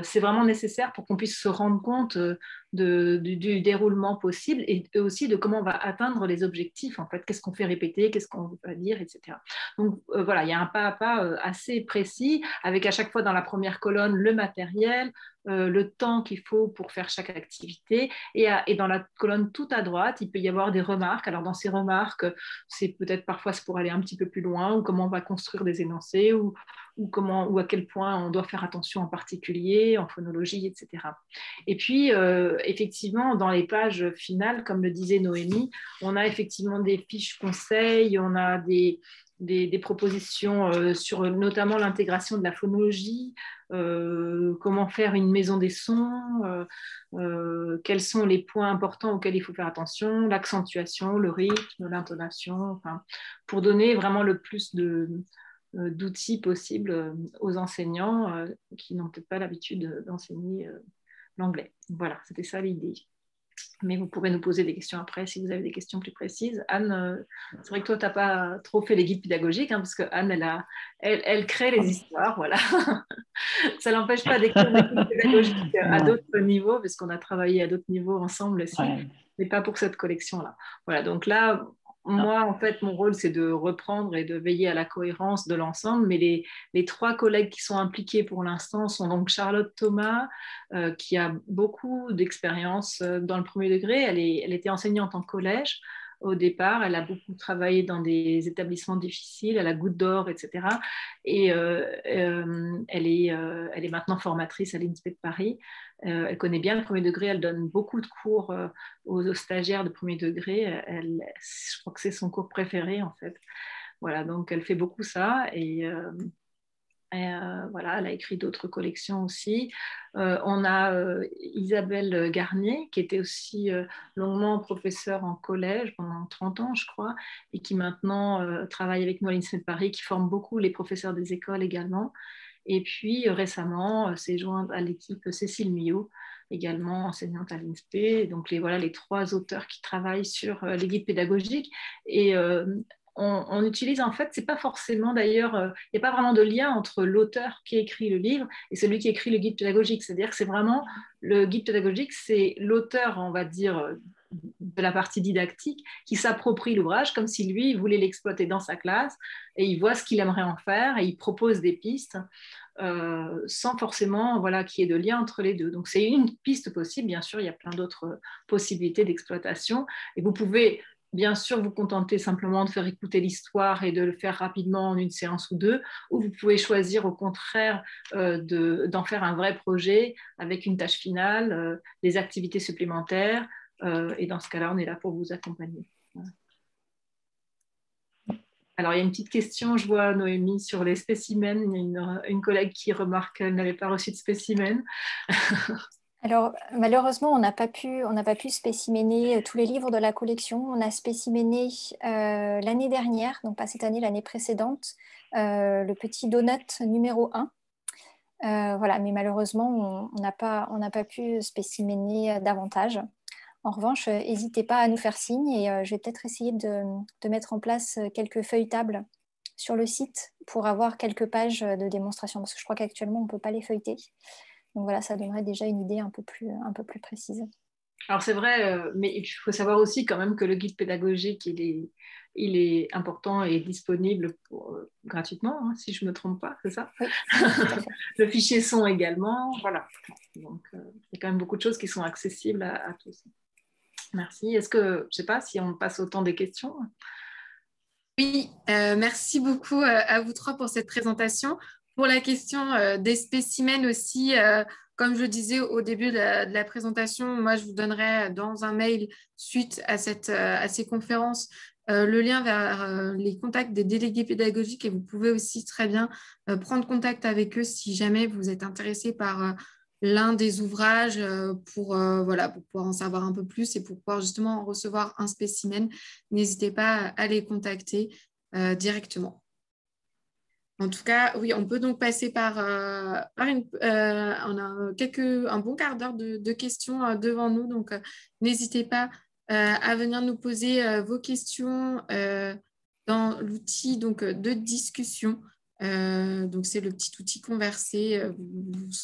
c'est vraiment nécessaire pour qu'on puisse se rendre compte du déroulement possible et aussi de comment on va atteindre les objectifs, en fait, qu'est-ce qu'on fait répéter, qu'est-ce qu'on va dire, etc. Donc voilà, il y a un pas à pas assez précis, avec à chaque fois dans la première colonne le matériel, le temps qu'il faut pour faire chaque activité, et dans la colonne tout à droite, il peut y avoir des remarques. Alors dans ces remarques, c'est peut-être parfois pour aller un petit peu plus loin, ou comment on va construire des énoncés, ou à quel point on doit faire attention en particulier, en phonologie, etc. Et puis, effectivement, dans les pages finales, comme le disait Noémie, on a effectivement des fiches conseils, on a des propositions sur notamment l'intégration de la phonologie, comment faire une maison des sons, quels sont les points importants auxquels il faut faire attention, l'accentuation, le rythme, l'intonation, enfin, pour donner vraiment le plus d'outils possibles aux enseignants qui n'ont peut-être pas l'habitude d'enseigner l'anglais. Voilà, c'était ça l'idée. Mais vous pourrez nous poser des questions après si vous avez des questions plus précises. Anne, c'est vrai que toi, tu n'as pas trop fait les guides pédagogiques, hein, parce que Anne, elle crée les histoires, voilà. Ça n'empêche pas d'écrire des guides pédagogiques à d'autres niveaux, parce qu'on a travaillé à d'autres niveaux ensemble aussi, mais pas pour cette collection-là. Voilà, donc là, moi, en fait, mon rôle, c'est de reprendre et de veiller à la cohérence de l'ensemble. Mais les 3 collègues qui sont impliqués pour l'instant sont donc Charlotte Thomas, qui a beaucoup d'expérience dans le premier degré. Elle était enseignante en collège au départ. Elle a beaucoup travaillé dans des établissements difficiles, à la Goutte d'Or, etc. Et elle est maintenant formatrice à l'INSPE de Paris. Elle connaît bien le premier degré. Elle donne beaucoup de cours aux stagiaires de premier degré. Je crois que c'est son cours préféré, en fait. Voilà, donc elle fait beaucoup ça. Voilà, elle a écrit d'autres collections aussi. On a Isabelle Garnier, qui était aussi longuement professeure en collège pendant 30 ans, je crois, et qui maintenant travaille avec nous à l'INSPE de Paris, qui forme beaucoup les professeurs des écoles également. Et puis récemment, s'est jointe à l'équipe Cécile Millot, également enseignante à l'INSPE. Donc voilà les 3 auteurs qui travaillent sur les guides pédagogiques. Et on utilise, en fait, c'est pas forcément d'ailleurs, il n'y a pas vraiment de lien entre l'auteur qui écrit le livre et celui qui écrit le guide pédagogique. C'est-à-dire que c'est vraiment le guide pédagogique, c'est l'auteur, on va dire, de la partie didactique qui s'approprie l'ouvrage comme si lui il voulait l'exploiter dans sa classe et il voit ce qu'il aimerait en faire et il propose des pistes sans forcément qu'il y ait de lien entre les deux. Donc c'est une piste possible, bien sûr, il y a plein d'autres possibilités d'exploitation et vous pouvez bien sûr vous contenter simplement de faire écouter l'histoire et de le faire rapidement en une séance ou 2, ou vous pouvez choisir au contraire d'en faire un vrai projet avec une tâche finale, des activités supplémentaires, et dans ce cas-là, on est là pour vous accompagner. Voilà. Alors, il y a une petite question, je vois Noémie, sur les spécimens. Il y a une collègue qui remarque qu'elle n'avait pas reçu de spécimens. Alors, malheureusement, on n'a pas pu spéciminer tous les livres de la collection. On a spéciméné l'année dernière, donc pas cette année, l'année précédente, le petit donut numéro 1. Voilà, mais malheureusement, on n'a pas pu spéciméner davantage. En revanche, n'hésitez pas à nous faire signe et je vais peut-être essayer de mettre en place quelques feuilletables sur le site pour avoir quelques pages de démonstration, parce que je crois qu'actuellement, on ne peut pas les feuilleter. Donc voilà, ça donnerait déjà une idée un peu plus précise. Alors c'est vrai, mais il faut savoir aussi quand même que le guide pédagogique, il est important et disponible gratuitement, hein, si je ne me trompe pas, c'est ça? Oui, tout à fait. Le fichier son également, voilà. Donc il y a quand même beaucoup de choses qui sont accessibles à tous. Merci. Est-ce que, je ne sais pas si on passe au temps des questions? Oui, merci beaucoup à vous 3 pour cette présentation. Pour la question des spécimens aussi, comme je le disais au début de la présentation, moi, je vous donnerai dans un mail suite à ces conférences le lien vers les contacts des délégués pédagogiques et vous pouvez aussi très bien prendre contact avec eux si jamais vous êtes intéressé par l'un des ouvrages pour pouvoir en savoir un peu plus et pour pouvoir justement recevoir un spécimen. N'hésitez pas à les contacter directement. En tout cas, oui, on peut donc passer on a un bon quart d'heure de questions devant nous, donc n'hésitez pas à venir nous poser vos questions dans l'outil de discussion. Donc c'est le petit outil conversé.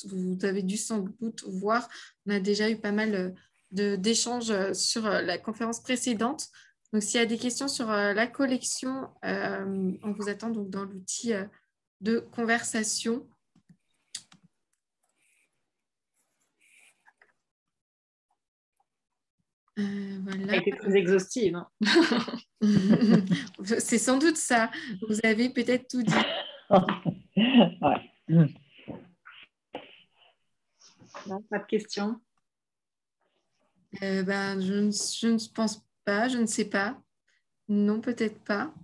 Vous avez dû sans doute voir, on a déjà eu pas mal d'échanges sur la conférence précédente. Donc s'il y a des questions sur la collection, on vous attend donc dans l'outil de conversation. Voilà. Ça a été très exhaustive. Hein. C'est sans doute ça. Vous avez peut-être tout dit. Ouais. Non, pas de questions. Je ne pense pas, je ne sais pas. Non, peut-être pas.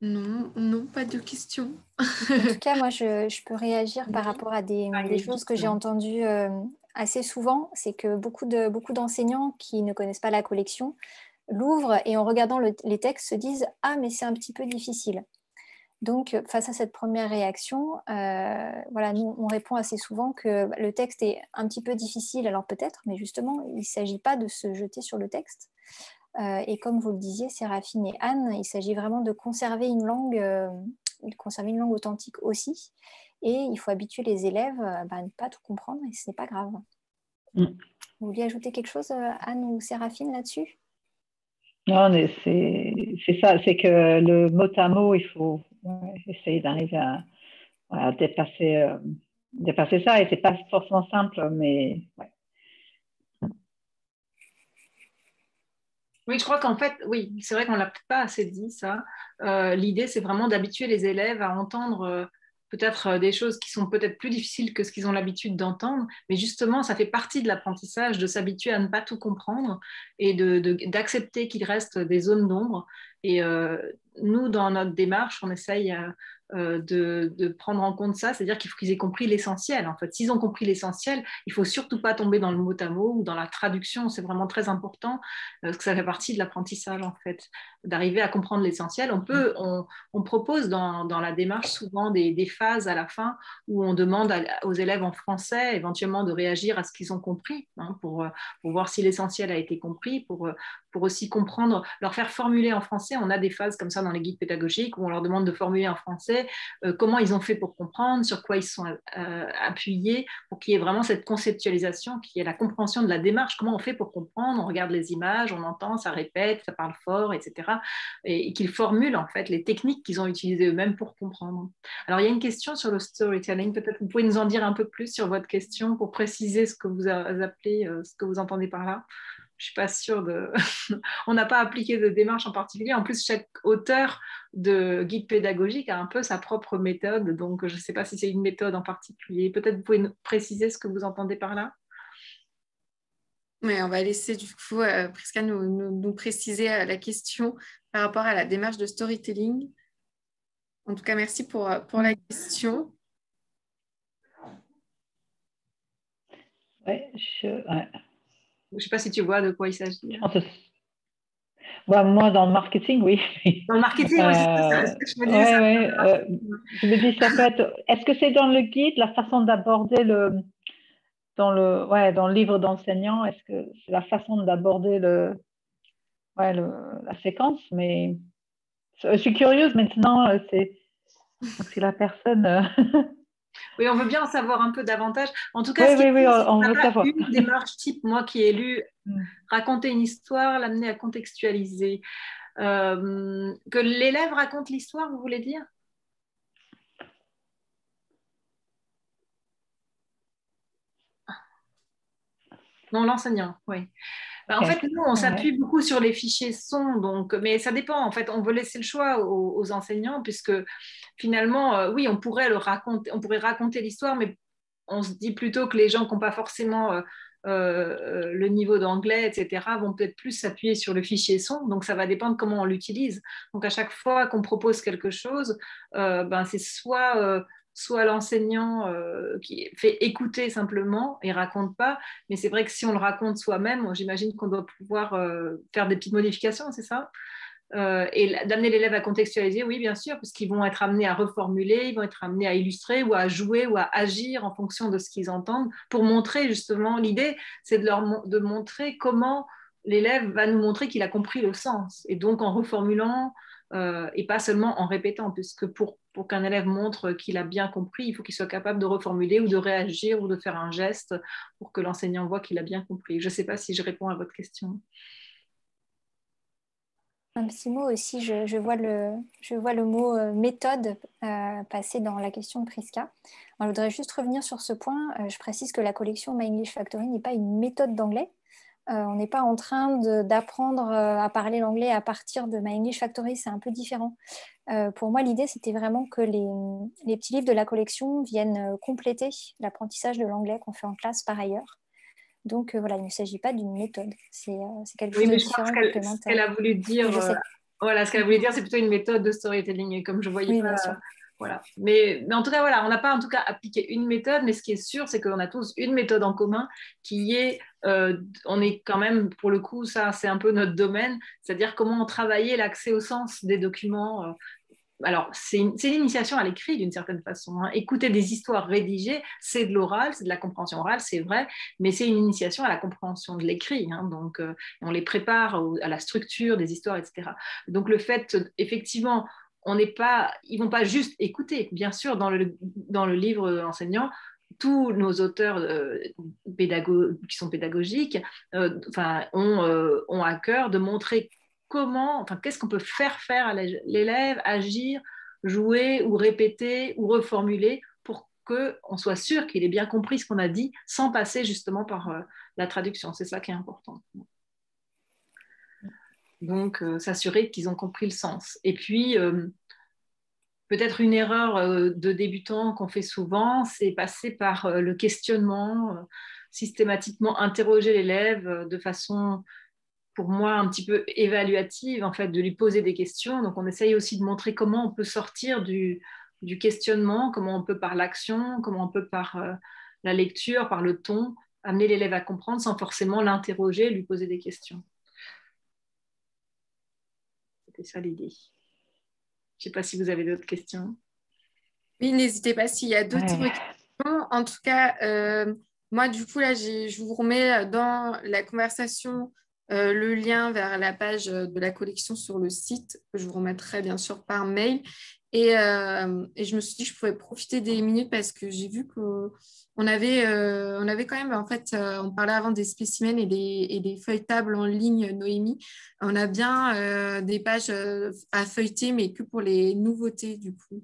Non, pas de questions. En tout cas, moi, je peux réagir par rapport à des choses que j'ai entendues assez souvent. C'est que beaucoup d'enseignants qui ne connaissent pas la collection l'ouvrent et en regardant les textes se disent « Ah, mais c'est un petit peu difficile ». Donc, face à cette première réaction, voilà, nous, on répond assez souvent que le texte est un petit peu difficile, alors peut-être, mais justement, il ne s'agit pas de se jeter sur le texte. Et comme vous le disiez, Séraphine et Anne, il s'agit vraiment de conserver une langue authentique aussi. Et il faut habituer les élèves à ne pas tout comprendre, et ce n'est pas grave. Vous vouliez ajouter quelque chose, Anne ou Séraphine, là-dessus? Non, mais c'est ça, c'est que le mot à mot, il faut essayer d'arriver à dépasser ça. Et c'est pas forcément simple, mais ouais. Oui, je crois qu'en fait, oui, c'est vrai qu'on ne l'a pas assez dit, ça. L'idée, c'est vraiment d'habituer les élèves à entendre peut-être des choses qui sont peut-être plus difficiles que ce qu'ils ont l'habitude d'entendre, mais justement, ça fait partie de l'apprentissage de s'habituer à ne pas tout comprendre et d'accepter qu'il reste des zones d'ombre. Et nous, dans notre démarche, on essaye de prendre en compte ça, c'est-à-dire qu'il faut qu'ils aient compris l'essentiel. En fait, s'ils ont compris l'essentiel, il ne faut surtout pas tomber dans le mot à mot ou dans la traduction. C'est vraiment très important parce que ça fait partie de l'apprentissage, en fait, d'arriver à comprendre l'essentiel. On propose dans la démarche souvent des phases à la fin où on demande aux élèves en français éventuellement de réagir à ce qu'ils ont compris, hein, pour voir si l'essentiel a été compris, pour aussi comprendre, leur faire formuler en français. On a des phases comme ça dans les guides pédagogiques où on leur demande de formuler en français comment ils ont fait pour comprendre, sur quoi ils sont appuyés, pour qu'il y ait vraiment cette conceptualisation, qu'il y ait la compréhension de la démarche, comment on fait pour comprendre, on regarde les images, on entend, ça répète, ça parle fort, etc. Et qu'ils formulent en fait les techniques qu'ils ont utilisées eux-mêmes pour comprendre. Alors il y a une question sur le storytelling, peut-être vous pouvez nous en dire un peu plus sur votre question pour préciser ce que vous appelez, ce que vous entendez par là. Je suis pas sûre de. On n'a pas appliqué de démarche en particulier. En plus, chaque auteur de guide pédagogique a un peu sa propre méthode. Donc, je ne sais pas si c'est une méthode en particulier. Peut-être vous pouvez nous préciser ce que vous entendez par là. Oui, on va laisser du coup Prisca nous préciser la question par rapport à la démarche de storytelling. En tout cas, merci pour la question. Ouais, Je ne sais pas si tu vois de quoi il s'agit. Bah, moi, dans le marketing, oui. Dans le marketing, oui, c'est ce que je me disais. Je me dis, ça peut être. Est-ce que c'est dans le guide, la façon d'aborder dans le livre d'enseignant, est-ce que c'est la façon d'aborder la séquence? Mais je suis curieuse maintenant, si la personne. Oui, on veut bien en savoir un peu davantage. En tout cas, oui, on veut savoir. Une démarche type, moi qui ai lu raconter une histoire, l'amener à contextualiser. Que l'élève raconte l'histoire, vous voulez dire? Non, l'enseignant, oui. En fait, nous, on s'appuie beaucoup sur les fichiers son, donc, mais ça dépend. En fait, on veut laisser le choix aux enseignants, puisque finalement, oui, on pourrait raconter l'histoire, mais on se dit plutôt que les gens qui n'ont pas forcément le niveau d'anglais, etc., vont peut-être plus s'appuyer sur le fichier son. Donc, ça va dépendre comment on l'utilise. Donc, à chaque fois qu'on propose quelque chose, c'est soit l'enseignant qui fait écouter simplement et raconte pas, mais c'est vrai que si on le raconte soi-même, j'imagine qu'on doit pouvoir faire des petites modifications, c'est ça? Et d'amener l'élève à contextualiser, oui, bien sûr, parce qu'ils vont être amenés à reformuler, ils vont être amenés à illustrer ou à jouer ou à agir en fonction de ce qu'ils entendent pour montrer justement, l'idée, c'est de montrer comment l'élève va nous montrer qu'il a compris le sens. Et donc en reformulant et pas seulement en répétant, puisque pour qu'un élève montre qu'il a bien compris, il faut qu'il soit capable de reformuler ou de réagir ou de faire un geste pour que l'enseignant voit qu'il a bien compris. Je ne sais pas si je réponds à votre question. Un petit mot aussi, je vois le mot méthode passer dans la question de Prisca. Alors, je voudrais juste revenir sur ce point. Je précise que la collection My English Factory n'est pas une méthode d'anglais. On n'est pas en train d'apprendre à parler l'anglais à partir de My English Factory, c'est un peu différent. Pour moi, l'idée, c'était vraiment que les petits livres de la collection viennent compléter l'apprentissage de l'anglais qu'on fait en classe par ailleurs. Donc voilà, il ne s'agit pas d'une méthode, c'est quelque chose de différent, complémentaire. Ce qu'elle a voulu dire, ce qu'elle a voulu dire, c'est plutôt une méthode de storytelling. Et comme je voyais oui, pas, bien sûr. Voilà. Mais en tout cas, voilà, on n'a pas en tout cas appliqué une méthode, mais ce qui est sûr, c'est qu'on a tous une méthode en commun qui est, on est quand même, pour le coup, ça, c'est un peu notre domaine, c'est-à-dire comment travailler l'accès au sens des documents. alors, c'est l'initiation à l'écrit d'une certaine façon. Hein. Écouter des histoires rédigées, c'est de l'oral, c'est de la compréhension orale, c'est vrai, mais c'est une initiation à la compréhension de l'écrit. Hein. Donc, on les prépare à la structure des histoires, etc. Donc, le fait, effectivement, ils vont pas juste écouter. Bien sûr, dans le livre enseignant, tous nos auteurs qui sont pédagogiques ont à cœur de montrer qu'est-ce qu'on peut faire à l'élève, agir, jouer ou répéter ou reformuler pour qu'on soit sûr qu'il ait bien compris ce qu'on a dit sans passer justement par la traduction. C'est ça qui est important. Donc, s'assurer qu'ils ont compris le sens. Et puis, peut-être une erreur de débutant qu'on fait souvent, c'est passer par le questionnement, systématiquement interroger l'élève de façon, pour moi, un petit peu évaluative, en fait, de lui poser des questions. Donc, on essaye aussi de montrer comment on peut sortir du questionnement, comment on peut par l'action, comment on peut par la lecture, par le ton, amener l'élève à comprendre sans forcément l'interroger, lui poser des questions. C'était ça l'idée. Je ne sais pas si vous avez d'autres questions. Oui, n'hésitez pas s'il y a d'autres questions. En tout cas, moi, du coup, là, je vous remets dans la conversation le lien vers la page de la collection sur le site, que je vous remettrai bien sûr par mail. Et je me suis dit que je pouvais profiter des minutes parce que j'ai vu qu'on avait quand même, en fait, on parlait avant des spécimens et des feuilletables en ligne, Noémie. On a bien des pages à feuilleter, mais que pour les nouveautés, du coup.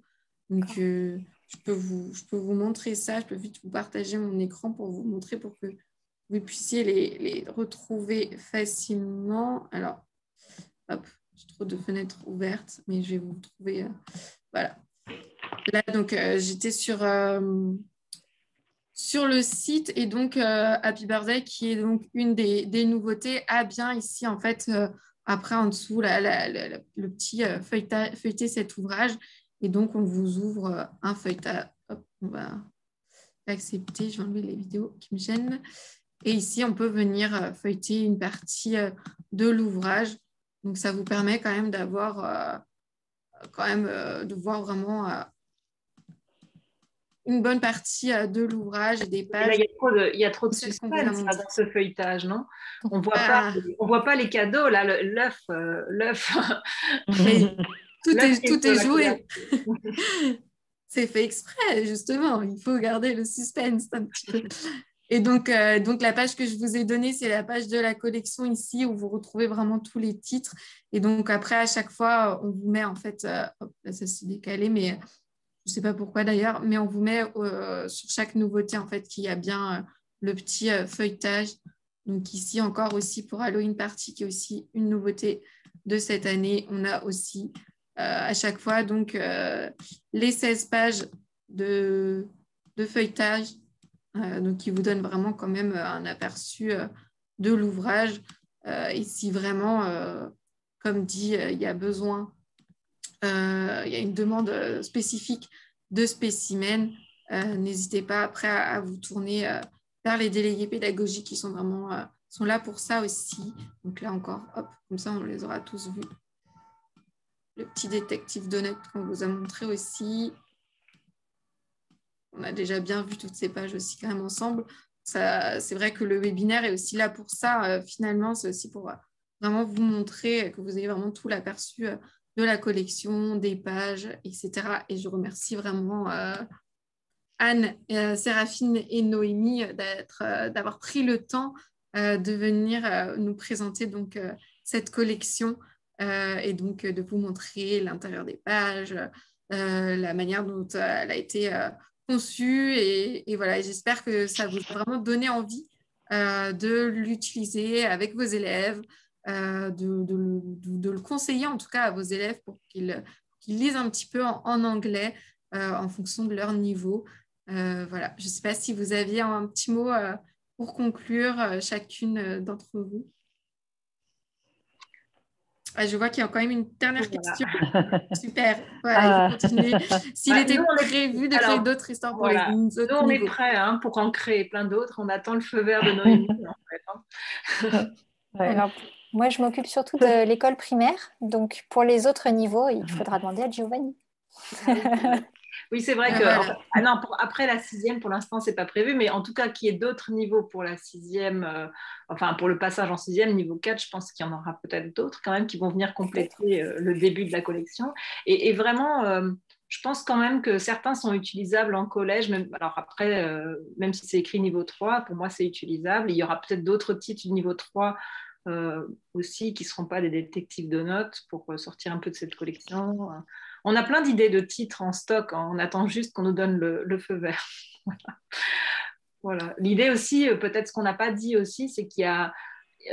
Donc, je peux vous montrer ça. Je peux vite vous partager mon écran pour vous montrer, pour que vous puissiez les retrouver facilement. Alors, hop, j'ai trop de fenêtres ouvertes, mais je vais vous trouver. Voilà. Là, donc, j'étais sur le site, et donc Happy Birthday, qui est donc une des nouveautés, a bien ici, en fait, après, en dessous, le petit feuilleter cet ouvrage. Et donc, on vous ouvre un feuilletage. Hop, on va accepter. Je vais enlever les vidéos qui me gênent. Et ici, on peut venir feuilleter une partie de l'ouvrage. Donc, ça vous permet quand même d'avoir, de voir vraiment une bonne partie de l'ouvrage et des pages. Il y a trop de suspense dans ce feuilletage, non? On voit pas les cadeaux, là, l'œuf. Tout est joué. C'est fait exprès, justement. Il faut garder le suspense un petit peu. Et donc, la page que je vous ai donnée, c'est la page de la collection ici, où vous retrouvez vraiment tous les titres. Et donc, après, à chaque fois, on vous met, en fait, hop, là, ça s'est décalé, mais je ne sais pas pourquoi d'ailleurs, mais on vous met sur chaque nouveauté, en fait, qu'il y a bien le petit feuilletage. Donc, ici, encore aussi, pour Halloween Party, qui est aussi une nouveauté de cette année, on a aussi à chaque fois donc les 16 pages de feuilletage, donc qui vous donnent vraiment quand même un aperçu de l'ouvrage. Et si vraiment, comme dit, il y a besoin, il y a une demande spécifique de spécimens, n'hésitez pas après à vous tourner vers les délégués pédagogiques qui sont vraiment sont là pour ça aussi. Donc là encore, hop, comme ça on les aura tous vus. Le petit détective Donut qu'on vous a montré aussi. On a déjà bien vu toutes ces pages aussi quand même ensemble. C'est vrai que le webinaire est aussi là pour ça. Finalement, c'est aussi pour vraiment vous montrer que vous ayez vraiment tout l'aperçu de la collection, des pages, etc. Et je remercie vraiment Anne, Séraphine et Noémie d'avoir pris le temps de venir nous présenter donc, cette collection. Et donc de vous montrer l'intérieur des pages, la manière dont elle a été conçue. Et voilà, j'espère que ça vous a vraiment donné envie de l'utiliser avec vos élèves, de le conseiller en tout cas à vos élèves pour qu'ils lisent un petit peu en anglais en fonction de leur niveau. Voilà, je ne sais pas si vous aviez un petit mot pour conclure, chacune d'entre vous. Je vois qu'il y a quand même une dernière question. Super. Voilà, il faut continuer. S'il était prévu de créer d'autres histoires pour les autres niveaux. Nous, on est prêts pour en créer plein d'autres. On attend le feu vert de Noémie. Alors, moi, je m'occupe surtout de l'école primaire. Donc, pour les autres niveaux, il faudra demander à Giovanni. Oui, c'est vrai que voilà. non, après la sixième, pour l'instant, c'est pas prévu, mais en tout cas, qu'il y ait d'autres niveaux pour la sixième, enfin pour le passage en sixième, niveau 4, je pense qu'il y en aura peut-être d'autres quand même qui vont venir compléter le début de la collection. Et vraiment, je pense quand même que certains sont utilisables en collège. Même, alors après, même si c'est écrit niveau 3, pour moi, c'est utilisable. Il y aura peut-être d'autres titres du niveau 3 aussi qui ne seront pas des détectives de notes pour sortir un peu de cette collection. On a plein d'idées de titres en stock, on attend juste qu'on nous donne le feu vert. Voilà. L'idée aussi, peut-être ce qu'on n'a pas dit aussi, c'est qu'il y a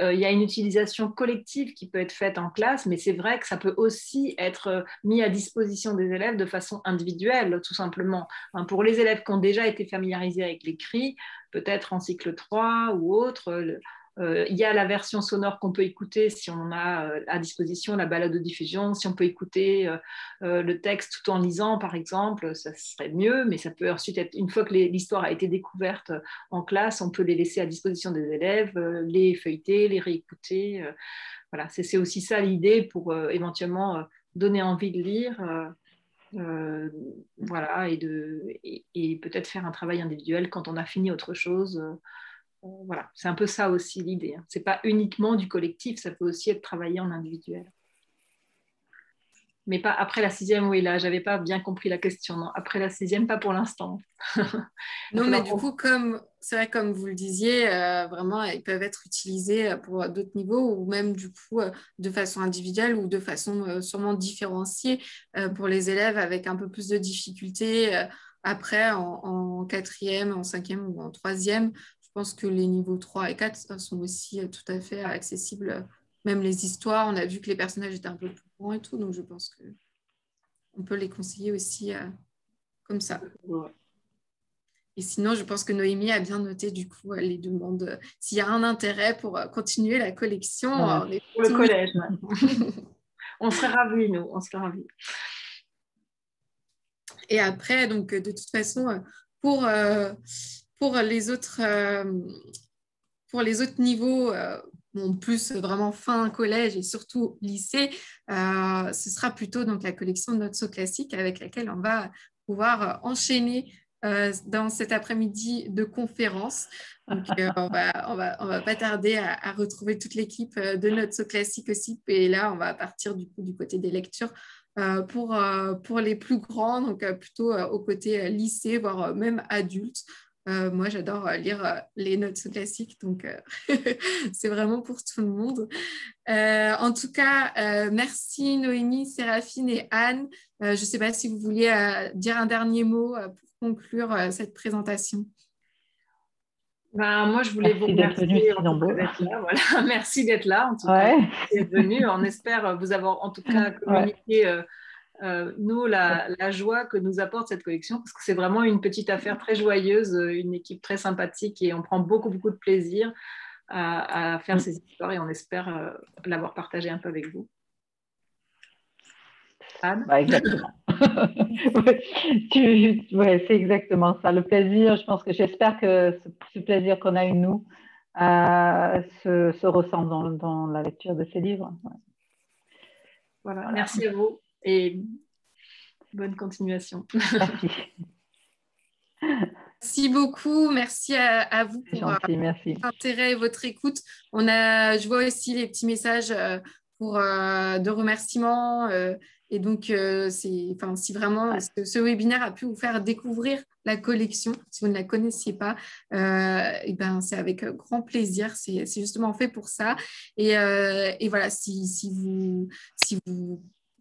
une utilisation collective qui peut être faite en classe, mais c'est vrai que ça peut aussi être mis à disposition des élèves de façon individuelle, tout simplement. Pour les élèves qui ont déjà été familiarisés avec l'écrit, peut-être en cycle 3 ou autre, il y a la version sonore qu'on peut écouter si on a à disposition la balade de diffusion, si on peut écouter le texte tout en lisant, par exemple, ça serait mieux, mais ça peut ensuite être, une fois que l'histoire a été découverte en classe, on peut les laisser à disposition des élèves, les feuilleter, les réécouter. Voilà, c'est aussi ça l'idée pour éventuellement donner envie de lire. Voilà, et peut-être faire un travail individuel quand on a fini autre chose. Voilà, c'est un peu ça aussi l'idée. C'est pas uniquement du collectif, ça peut aussi être travaillé en individuel. Mais pas après la sixième, oui, là, j'avais pas bien compris la question. Non, après la sixième, pas pour l'instant. Non, mais du coup, c'est vrai, comme vous le disiez, vraiment, ils peuvent être utilisés pour d'autres niveaux ou même du coup de façon individuelle ou de façon sûrement différenciée pour les élèves avec un peu plus de difficultés après en quatrième, en cinquième ou en troisième. Je pense que les niveaux 3 et 4 sont aussi tout à fait accessibles. Même les histoires, on a vu que les personnages étaient un peu plus grands et tout, donc je pense qu'on peut les conseiller aussi comme ça. Ouais. Et sinon, je pense que Noémie a bien noté du coup les demandes. S'il y a un intérêt pour continuer la collection, on est pour le tout collège, on serait ravis, nous, on serait ravis. Et après, donc de toute façon, pour, pour, les, autres, pour les autres niveaux, bon, plus vraiment fin collège et surtout lycée, ce sera plutôt donc la collection de Notso classique avec laquelle on va pouvoir enchaîner dans cet après-midi de conférence. Donc, on va pas tarder à retrouver toute l'équipe de Notso classique aussi. Et là, on va partir du coup du côté des lectures pour les plus grands, donc plutôt au côté lycée, voire même adultes. Moi, j'adore lire les notes classiques, donc c'est vraiment pour tout le monde. En tout cas, merci Noémie, Séraphine et Anne. Je ne sais pas si vous vouliez dire un dernier mot pour conclure cette présentation. Moi, je voulais vous remercier d'être là. Voilà. Merci d'être là, en tout cas, d'être venu. On espère vous avoir en tout cas communiqué nous la joie que nous apporte cette collection, parce que c'est vraiment une petite affaire très joyeuse, une équipe très sympathique et on prend beaucoup de plaisir à faire ces histoires et on espère l'avoir partagé un peu avec vous. Anne ? Exactement. C'est exactement ça. Le plaisir, j'espère que ce plaisir qu'on a eu nous se ressent dans la lecture de ces livres. Voilà. Merci à vous et bonne continuation. Merci. Merci beaucoup. Merci à vous pour votre intérêt et votre écoute. Je vois aussi les petits messages de remerciements. Et donc, si vraiment ce webinaire a pu vous faire découvrir la collection, si vous ne la connaissiez pas, et ben, c'est avec grand plaisir. C'est justement fait pour ça. Et voilà, si vous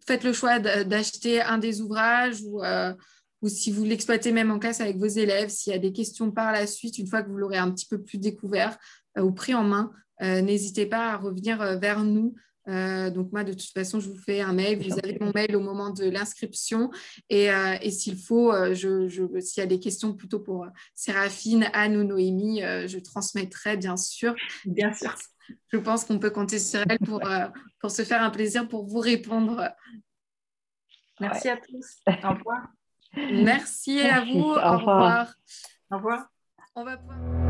faites le choix d'acheter un des ouvrages ou si vous l'exploitez même en classe avec vos élèves, s'il y a des questions par la suite, une fois que vous l'aurez un petit peu plus découvert ou pris en main, n'hésitez pas à revenir vers nous. Donc moi, de toute façon, je vous fais un mail. Vous avez mon mail au moment de l'inscription. Et s'il faut, s'il y a des questions plutôt pour Séraphine, Anne ou Noémie, je transmettrai, bien sûr. Bien sûr. Je pense qu'on peut compter sur elle pour se faire un plaisir pour vous répondre. Merci à tous. Au revoir. Merci à vous. Au revoir. Au revoir. On va pouvoir...